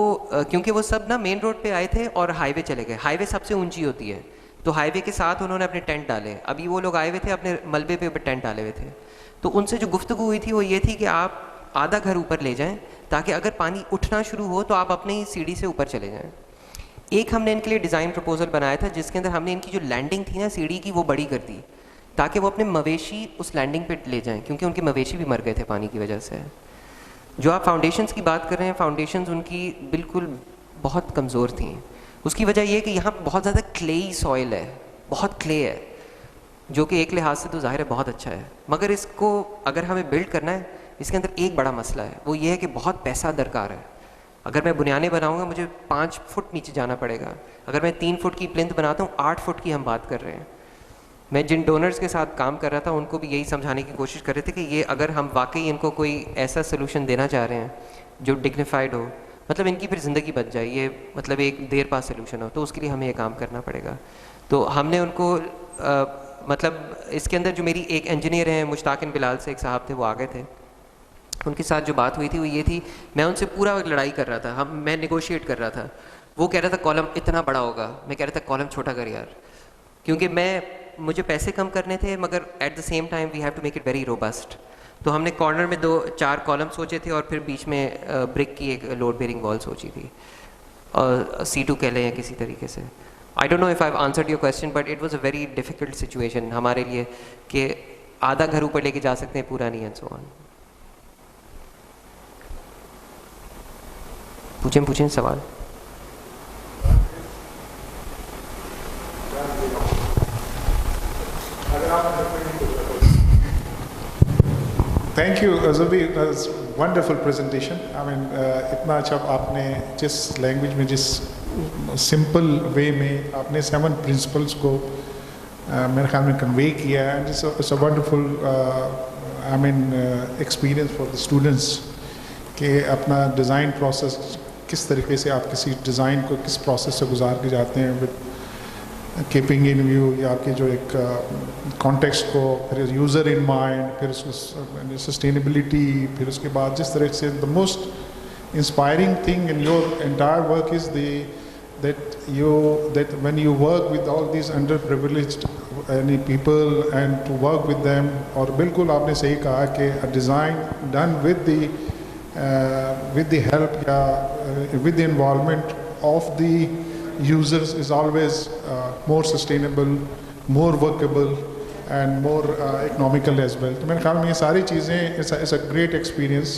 क्योंकि वो सब ना मेन रोड पे आए थे और हाईवे चले गए. हाईवे सबसे ऊंची होती है, तो हाईवे के साथ उन्होंने अपने टेंट डाले. अभी वो लोग आए हुए थे, अपने मलबे पे टेंट डाले हुए थे. तो उनसे जो गुफ्तगू हुई थी वो ये थी कि आप आधा घर ऊपर ले जाएं ताकि अगर पानी उठना शुरू हो तो आप अपने ही सीढ़ी से ऊपर चले जाएं. एक हमने इनके लिए डिज़ाइन प्रपोजल बनाया था जिसके अंदर हमने इनकी जो लैंडिंग थी ना सीढ़ी की, वो बड़ी कर दी ताकि वो अपने मवेशी उस लैंडिंग पे ले जाएं, क्योंकि उनके मवेशी भी मर गए थे पानी की वजह से. जो आप फाउंडेशंस की बात कर रहे हैं, फाउंडेशंस उनकी बिल्कुल बहुत कमज़ोर थी. उसकी वजह यह है कि यहाँ बहुत ज़्यादा क्लेई सॉइल है, बहुत क्ले है, जो कि एक लिहाज से तो ज़ाहिर है बहुत अच्छा है, मगर इसको अगर हमें बिल्ड करना है इसके अंदर एक बड़ा मसला है. वो ये है कि बहुत पैसा दरकार है. अगर मैं बुनियादें बनाऊंगा मुझे 5 फुट नीचे जाना पड़ेगा. अगर मैं 3 फुट की प्लिंथ बनाता हूँ, 8 फुट की हम बात कर रहे हैं. मैं जिन डोनर्स के साथ काम कर रहा था उनको भी यही समझाने की कोशिश कर रहे थे कि ये अगर हम वाकई इनको कोई ऐसा सोल्यूशन देना चाह रहे हैं जो डिग्निफाइड हो, मतलब इनकी फिर ज़िंदगी बच जाए, ये मतलब एक देर पास सोल्यूशन हो, तो उसके लिए हमें ये काम करना पड़ेगा. तो हमने उनको मतलब इसके अंदर जो मेरी एक इंजीनियर हैं मुश्ताकिन बिलाल से एक साहब थे, वो आ गए थे. उनके साथ जो बात हुई थी वो ये थी, मैं उनसे पूरा लड़ाई कर रहा था, मैं नेगोशिएट कर रहा था. वो कह रहा था कॉलम इतना बड़ा होगा, मैं कह रहा था कॉलम छोटा कर यार, क्योंकि मुझे पैसे कम करने थे मगर at the same time we have to make it very robust. तो हमने कॉर्नर में 2-4 कॉलम सोचे थे और फिर बीच में ब्रिक की एक लोड बेयरिंग वॉल सोची थी, और C2 कह लें या किसी तरीके से. I don't know if I have answered your question, but it was a very difficult situation हमारे लिए कि आधा घर ऊपर लेके जा सकते हैं, पूरा नहीं, एंड सो ऑन. पूछें सवाल. Thank you, Zubi. That was wonderful presentation. I mean, इतना अच्छा आपने जिस लैंग्वेज में, जिस सिंपल वे में आपने 7 प्रिंसिपल्स को मेरे ख्याल में कन्वे किया है. It's a wonderful I mean experience for the students कि अपना डिज़ाइन प्रोसेस किस तरीके से आप किसी डिज़ाइन को किस प्रोसेस से गुजार के जाते हैं विद कीपिंग इन व्यू या आपके जो एक कॉन्टेक्स्ट को, फिर यूज़र इन माइंड, फिर उसको सस्टेनेबिलिटी, फिर उसके बाद जिस तरह से the most inspiring thing in your entire work is that when you work with all these underprivileged people and to work with them, और बिल्कुल आपने सही कहा कि a design done with the help या with the involvement of the users is always more sustainable, more workable and more economical as well. तो मेरे ख्याल में ये सारी चीज़ें it's a great experience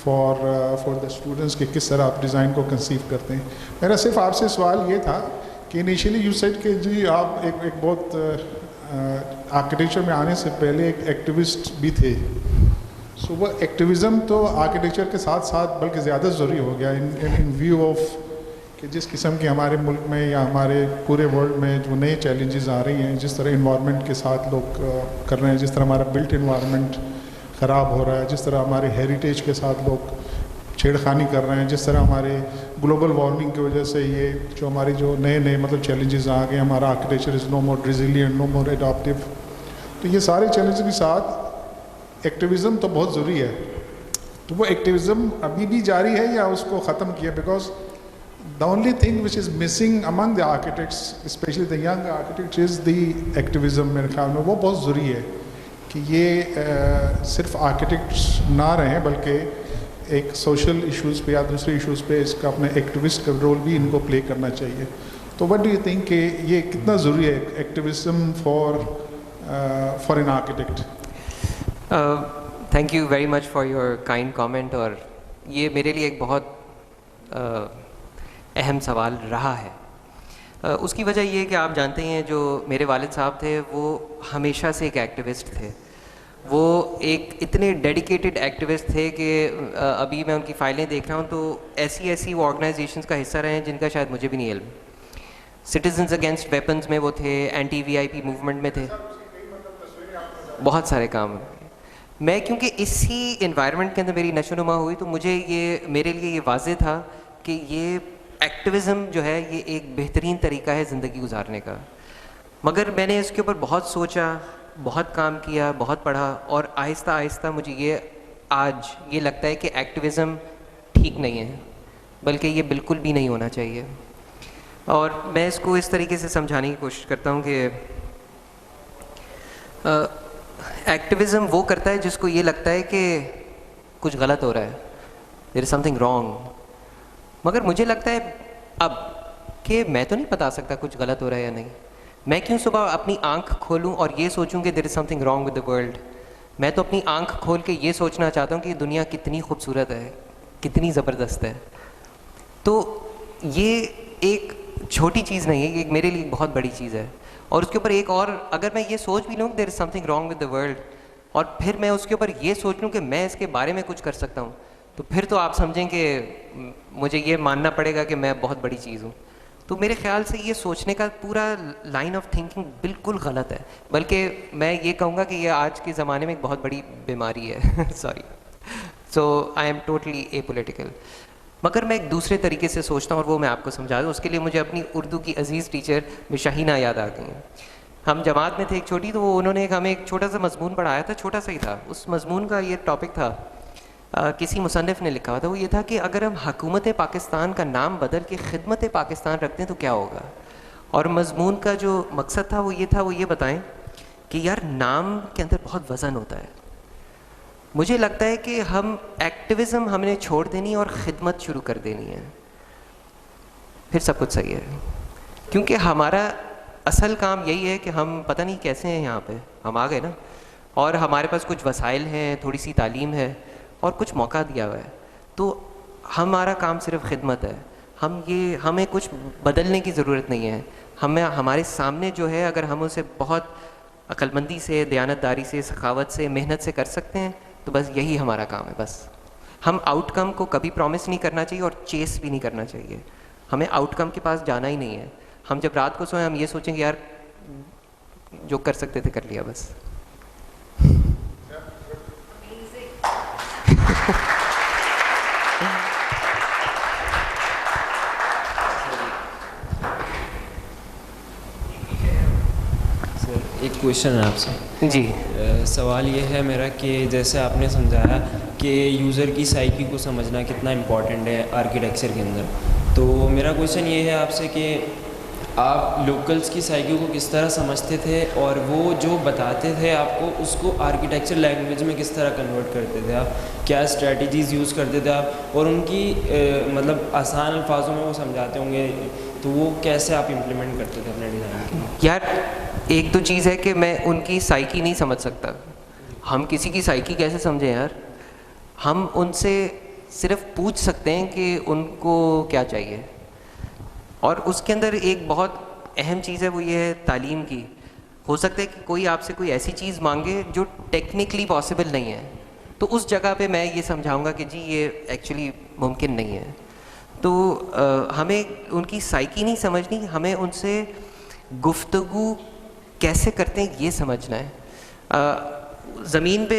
for the students कि किस तरह आप डिज़ाइन को कंसीव करते हैं. मेरा सिर्फ आपसे सवाल ये था कि इनिशियली यू सेड कि जी आप एक बहुत आर्किटेक्चर में आने से पहले एक एक्टिविस्ट भी थे. सो वो एक्टिविज़म तो आर्किटेक्चर के साथ साथ बल्कि ज़्यादा ज़रूरी हो गया इन व्यू ऑफ कि जिस किस्म की हमारे मुल्क में या हमारे पूरे वर्ल्ड में जो नए चैलेंजेस आ रही हैं, जिस तरह इन्वायरमेंट के साथ लोग कर रहे हैं, जिस तरह हमारा बिल्ट इन्वायरमेंट ख़राब हो रहा है, जिस तरह हमारे हेरिटेज के साथ लोग छेड़खानी कर रहे हैं, जिस तरह हमारे ग्लोबल वार्मिंग की वजह से ये जो हमारी जो नए नए मतलब चैलेंजेस आ गए, हमारा architecture is no more resilient, no more adaptive. तो ये सारे चैलेंज के साथ एक्टिविज़म तो बहुत ज़रूरी है। तो वो एक्टिविज़म अभी भी जारी है या उसको ख़त्म किया? Because the only thing which is missing among the architects, specially the young architects, is the activism. मेरे ख्याल में वो बहुत ज़रूरी है कि ये सिर्फ आर्किटेक्ट्स ना रहें बल्कि एक सोशल इश्यूज़ पे या दूसरे इश्यूज़ पे इसका अपने एक्टिविस्ट का रोल भी इनको प्ले करना चाहिए। तो व्हाट डू यू थिंक कि ये कितना ज़रूरी है activism for an architect? Thank you very much for your kind comment. और ये मेरे लिए एक बहुत अहम सवाल रहा है। उसकी वजह ये है कि आप जानते हैं जो मेरे वालिद साहब थे वो हमेशा से एक एक्टिविस्ट थे। वो एक इतने डेडिकेटेड एक्टिविस्ट थे कि अभी मैं उनकी फ़ाइलें देख रहा हूँ तो ऐसी वो ऑर्गेनाइजेशंस का हिस्सा रहे हैं जिनका शायद मुझे भी नहीं इल्म। सिटीजन्स अगेंस्ट वेपन्स में वो थे, एंटी VIP मूवमेंट में थे, बहुत सारे काम। मैं क्योंकि इसी इन्वायरमेंट के अंदर मेरी नशोनुमा हुई तो मुझे ये मेरे लिए ये वाज़ेह था कि ये एक्टिविज़म जो है ये एक बेहतरीन तरीका है ज़िंदगी गुजारने का। मगर मैंने इसके ऊपर बहुत सोचा, बहुत काम किया, बहुत पढ़ा और आहिस्ता आहिस्ता मुझे ये आज ये लगता है कि एक्टिविज़म ठीक नहीं है, बल्कि ये बिल्कुल भी नहीं होना चाहिए। और मैं इसको इस तरीके से समझाने की कोशिश करता हूँ कि एक्टिविज़म वो करता है जिसको ये लगता है कि कुछ गलत हो रहा है, देयर इज़ समथिंग रॉन्ग। मगर मुझे लगता है अब कि मैं तो नहीं बता सकता कुछ गलत हो रहा है या नहीं। मैं क्यों सुबह अपनी आंख खोलूं और ये सोचूं कि there is something wrong with the world? मैं तो अपनी आंख खोल के ये सोचना चाहता हूं कि दुनिया कितनी खूबसूरत है, कितनी ज़बरदस्त है। तो ये एक छोटी चीज़ नहीं है, ये मेरे लिए बहुत बड़ी चीज़ है। और उसके ऊपर एक और, अगर मैं ये सोच भी लूँ कि there is something wrong with the world और फिर मैं उसके ऊपर ये सोच लूँ कि मैं इसके बारे में कुछ कर सकता हूँ, तो फिर तो आप समझें कि मुझे ये मानना पड़ेगा कि मैं बहुत बड़ी चीज़ हूँ। तो मेरे ख्याल से ये सोचने का पूरा लाइन ऑफ थिंकिंग बिल्कुल गलत है, बल्कि मैं ये कहूँगा कि ये आज के ज़माने में एक बहुत बड़ी बीमारी है। Sorry, so I am totally apolitical. मगर मैं एक दूसरे तरीके से सोचता हूँ और वो मैं आपको समझा दूँ। उसके लिए मुझे अपनी उर्दू की अजीज़ टीचर शाहीना याद आ गई हैं। हम जमात में थे एक छोटी, तो उन्होंने हमें एक छोटा सा मजमून पढ़ाया था, छोटा सा ही था। उस मजमून का ये टॉपिक था, किसी मुसन्निफ़ ने लिखा हुआ था, वो ये था कि अगर हम हुकूमत पाकिस्तान का नाम बदल के खिदमत पाकिस्तान रखते हैं तो क्या होगा। और मजमून का जो मकसद था वो ये बताएं कि यार नाम के अंदर बहुत वज़न होता है। मुझे लगता है कि हम एक्टिविज़म हमने छोड़ देनी और ख़िदमत शुरू कर देनी है, फिर सब कुछ सही है। क्योंकि हमारा असल काम यही है कि हम पता नहीं कैसे हैं यहाँ पे, हम आ गए ना, और हमारे पास कुछ वसाइल हैं, थोड़ी सी तालीम है और कुछ मौका दिया हुआ है, तो हमारा काम सिर्फ खिदमत है। हमें कुछ बदलने की ज़रूरत नहीं है। हमारे सामने जो है, अगर हम उसे बहुत अक्लमंदी से, दयानतदारी से, सखावत से, मेहनत से कर सकते हैं तो बस यही हमारा काम है। बस हम आउटकम को कभी प्रॉमिस नहीं करना चाहिए और चेस भी नहीं करना चाहिए। हमें आउटकम के पास जाना ही नहीं है। हम जब रात को सोएं हम ये सोचेंगे यार जो कर सकते थे कर लिया बस। एक क्वेश्चन है आपसे जी। सवाल ये है मेरा कि जैसे आपने समझाया कि यूज़र की साइकी को समझना कितना इम्पॉर्टेंट है आर्किटेक्चर के अंदर, तो मेरा क्वेश्चन ये है आपसे कि आप लोकल्स की साइकी को किस तरह समझते थे और वो जो बताते थे आपको उसको आर्किटेक्चर लैंग्वेज में किस तरह कन्वर्ट करते थे आप, क्या स्ट्रैटेजीज़ यूज़ करते थे आप, और उनकी मतलब आसान अल्फाजों में वो समझाते होंगे तो वो कैसे आप इम्प्लीमेंट करते थे अपने डिज़ाइन के? यार एक तो चीज़ है कि मैं उनकी साइकी नहीं समझ सकता। हम किसी की साइकी कैसे समझें यार? हम उनसे सिर्फ पूछ सकते हैं कि उनको क्या चाहिए, और उसके अंदर एक बहुत अहम चीज़ है, वो ये है तालीम की। हो सकता है कि कोई आपसे कोई ऐसी चीज़ मांगे जो टेक्निकली पॉसिबल नहीं है, तो उस जगह पे मैं ये समझाऊंगा कि जी ये एक्चुअली मुमकिन नहीं है। तो हमें उनकी साइकी नहीं समझनी, हमें उनसे गुफ्तगू कैसे करते हैं ये समझना है। ज़मीन पे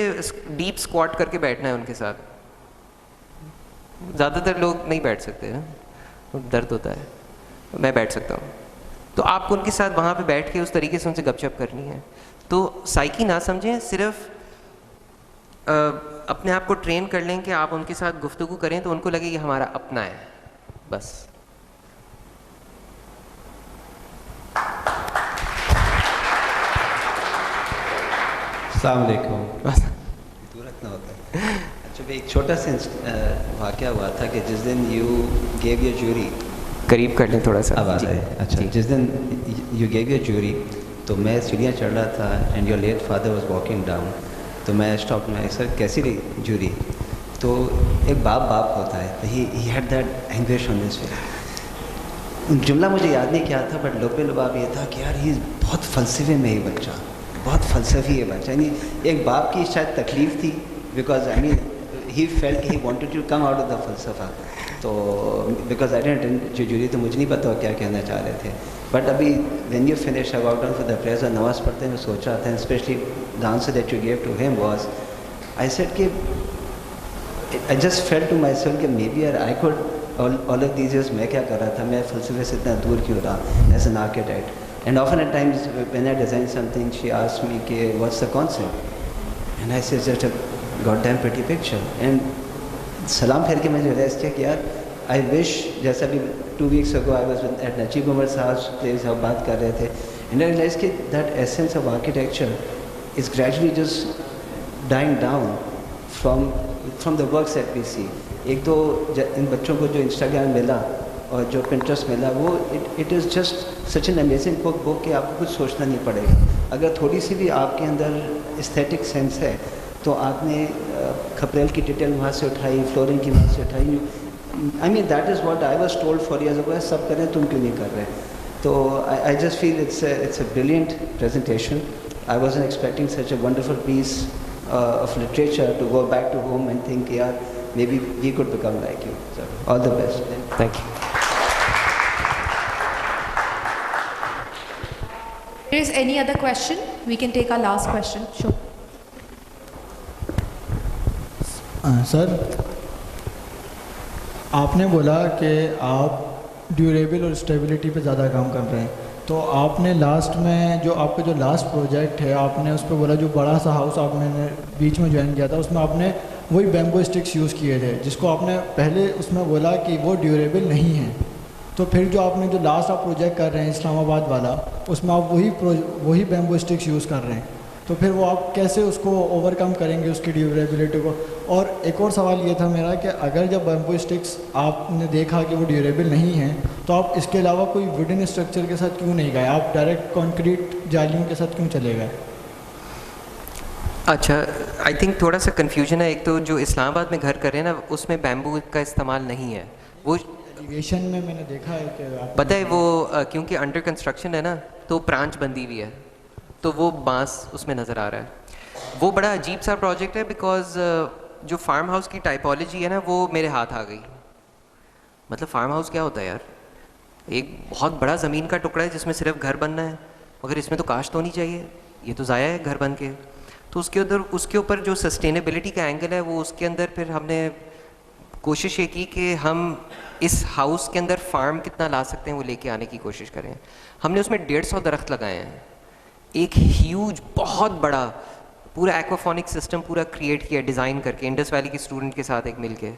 डीप स्क्वाट करके बैठना है उनके साथ। ज़्यादातर लोग नहीं बैठ सकते हैं, दर्द होता है, मैं बैठ सकता हूँ। तो आपको उनके साथ वहाँ पे बैठ के उस तरीके से उनसे गपशप करनी है। तो साइकी ना समझें, सिर्फ अपने आप को ट्रेन कर लें कि आप उनके साथ गुफ्तगू करें तो उनको लगे ये हमारा अपना है, बस। अस्सलाम वालेकुम। दूर रखना होता है। अच्छा भाई, एक छोटा सा वाक़या हुआ था कि जिस दिन यू गेव योर ज्यूरी, करीब कर लें थोड़ा सा, आवाज़ है। अच्छा, जिस दिन यू गेव योर ज्यूरी, तो मैं सीढ़ियाँ चढ़ रहा था and your late father was walking down, तो मैं स्टॉप में, सर कैसी रही ज्यूरी? तो एक बाप होता है, he had that anguish on his face. जुमला मुझे याद नहीं क्या था, बट लोपे लुबाब ये था कि यार ये बहुत फ़लसफे में ही बच्चा, बहुत फ़लसफ़ी है बच्चा। यानी एक बाप की शायद तकलीफ़ थी, because I mean he felt he wanted to come out of the फ़लसफ़ा। तो बिकॉज आई डिडंट ज्यूरी, तो मुझे नहीं पता क्या कहना चाह रहे थे। बट अभी when you finish I walked down for the prayer, नमाज़ पढ़ते मैं सोच रहा था, especially the answer that you give to him was, I said कि I just felt to myself कि maybe I could all of these years मैं क्या कर रहा था, मैं फ़लसफ़े से इतना दूर क्यों रहा as an architect. And often at times when I design something, she asks me, what's the concept? And I say, just a goddamn pretty picture. And salam फिर के मैं realized किया कि यार I wish, जैसा भी 2 weeks ago I was at Najib Umar Sahab's place, हम बात कर रहे थे, and I realized कि that essence of architecture is gradually just dying down from the works that we see. एक तो इन बच्चों को जो Instagram मिला और जो Pinterest मिला, वो it is just such an amazing book कि आपको कुछ सोचना नहीं पड़ेगा। अगर थोड़ी सी भी आपके अंदर एस्थेटिक सेंस है तो आपने खपरेल की डिटेल वहाँ से उठाई, फ्लोरिंग की वहाँ से उठाई। I mean that is what I was told for years ago, सब करें तुम क्यों नहीं कर रहे? तो I just feel it's a brilliant presentation. I wasn't expecting such a wonderful piece of literature to go back to home and think यार maybe we could become like you. All the best. Thank you. If there is any other question, we can take our last question. Sure. Sir, आपने बोला कि आप ड्यूरेबल और स्टेबिलिटी पे ज़्यादा काम कर रहे हैं, तो आपने लास्ट में जो आपका जो लास्ट प्रोजेक्ट है, आपने उस पर बोला जो बड़ा सा हाउस आपने बीच में ज्वाइन किया था, उसमें आपने वही बैम्बू स्टिक्स यूज़ किए थे, जिसको आपने पहले उसमें बोला कि वो ड्यूरेबल नहीं है। तो फिर जो आपने जो लास्ट आप प्रोजेक्ट कर रहे हैं इस्लामाबाद वाला, उसमें आप वही बैम्बू स्टिक्स यूज़ कर रहे हैं, तो फिर वो आप कैसे उसको ओवरकम करेंगे उसकी ड्यूरेबिलिटी को? और एक और सवाल ये था मेरा कि अगर जब बैम्बू स्टिक्स आपने देखा कि वो ड्यूरेबल नहीं है, तो आप इसके अलावा कोई वुडन स्ट्रक्चर के साथ क्यों नहीं गए? आप डायरेक्ट कंक्रीट जालियों के साथ क्यों चले गए? अच्छा, आई थिंक थोड़ा सा कन्फ्यूजन है। एक तो जो इस्लामाबाद में घर कर रहे हैं ना, उसमें बैम्बू का इस्तेमाल नहीं है। वो एलिवेशन में मैंने देखा है कि पता है वो क्योंकि अंडर कंस्ट्रक्शन है ना, तो ब्रांच बंदी हुई है, तो वो बांस उसमें नज़र आ रहा है। वो बड़ा अजीब सा प्रोजेक्ट है, बिकॉज जो फार्म हाउस की टाइपोलॉजी है ना, वो मेरे हाथ आ गई। मतलब फार्म हाउस क्या होता है यार? एक बहुत बड़ा ज़मीन का टुकड़ा है जिसमें सिर्फ घर बनना है, मगर इसमें तो काश तो नहीं चाहिए, ये तो ज़ाया है घर बन के। तो उसके ऊपर जो सस्टेनेबिलिटी का एंगल है, वो उसके अंदर फिर हमने कोशिश ये की कि हम इस हाउस के अंदर फार्म कितना ला सकते हैं वो लेके आने की कोशिश करें। हमने उसमें 150 दरख्त लगाए हैं, एक ह्यूज बहुत बड़ा पूरा एक्वाफोनिक सिस्टम पूरा क्रिएट किया डिज़ाइन करके इंडस वैली के स्टूडेंट के साथ एक मिल के,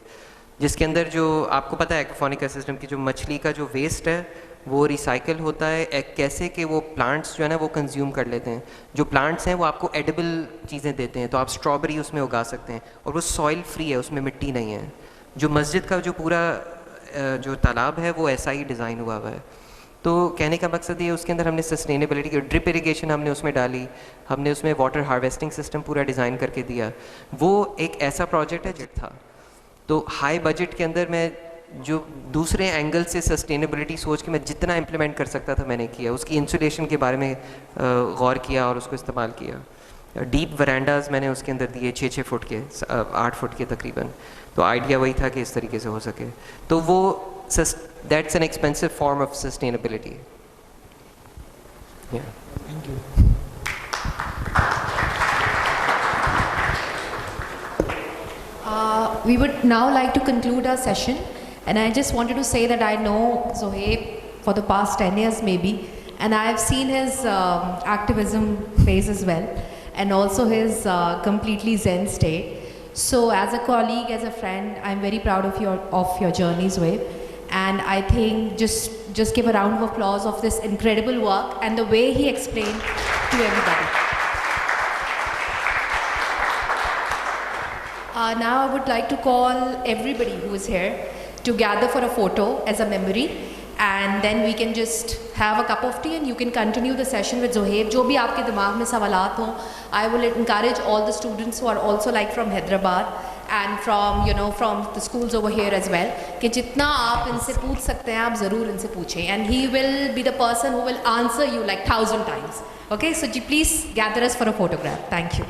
जिसके अंदर जो आपको पता है एक्वाफोनिक सिस्टम की जो मछली का जो वेस्ट है वो रिसाइकल होता है, कैसे कि वो प्लांट्स जो है ना वो कंज्यूम कर लेते हैं। जो प्लांट्स हैं वो आपको एडिबल चीज़ें देते हैं, तो आप स्ट्रॉबेरी उसमें उगा सकते हैं, और वो सॉइल फ्री है, उसमें मिट्टी नहीं है। जो मस्जिद का जो पूरा जो तालाब है वो ऐसा ही डिज़ाइन हुआ है। तो कहने का मकसद ये, उसके अंदर हमने सस्टेनेबिलिटी की ड्रिप इरिगेशन हमने उसमें डाली, हमने उसमें वाटर हार्वेस्टिंग सिस्टम पूरा डिज़ाइन करके दिया। वो एक ऐसा प्रोजेक्ट है जो था, तो हाई बजट के अंदर मैं जो दूसरे एंगल से सस्टेनेबिलिटी सोच के मैं जितना इम्प्लीमेंट कर सकता था मैंने किया। उसकी इंसुलेशन के बारे में गौर किया और उसको इस्तेमाल किया। डीप वरांडाज मैंने उसके अंदर दिए 6-6 फुट के, 8 फुट के तकरीबन। तो आइडिया वही था कि इस तरीके से हो सके। तो वो that's an expensive form of sustainability. Yeah. Thank you. We would now like to conclude our session, and I just wanted to say that I know Zohaib for the past 10 years maybe, and I have seen his activism phase as well, and also his completely zen state. So as a colleague, as a friend, I'm very proud of your journey, Zohaib, and I think just give a round of applause of this incredible work and the way he explained to everybody. Now I would like to call everybody who is here to gather for a photo as a memory, and then we can just have a cup of tea and you can continue the session with Zohaib. जो भी आपके दिमाग में सवालात हों, I will encourage all the students who are also like from Hyderabad and from the schools over here as well, कि जितना आप इनसे पूछ सकते हैं आप ज़रूर इनसे पूछें, and he will be the person who will answer you like 1,000 times. Okay, so please gather us for a photograph. Thank you.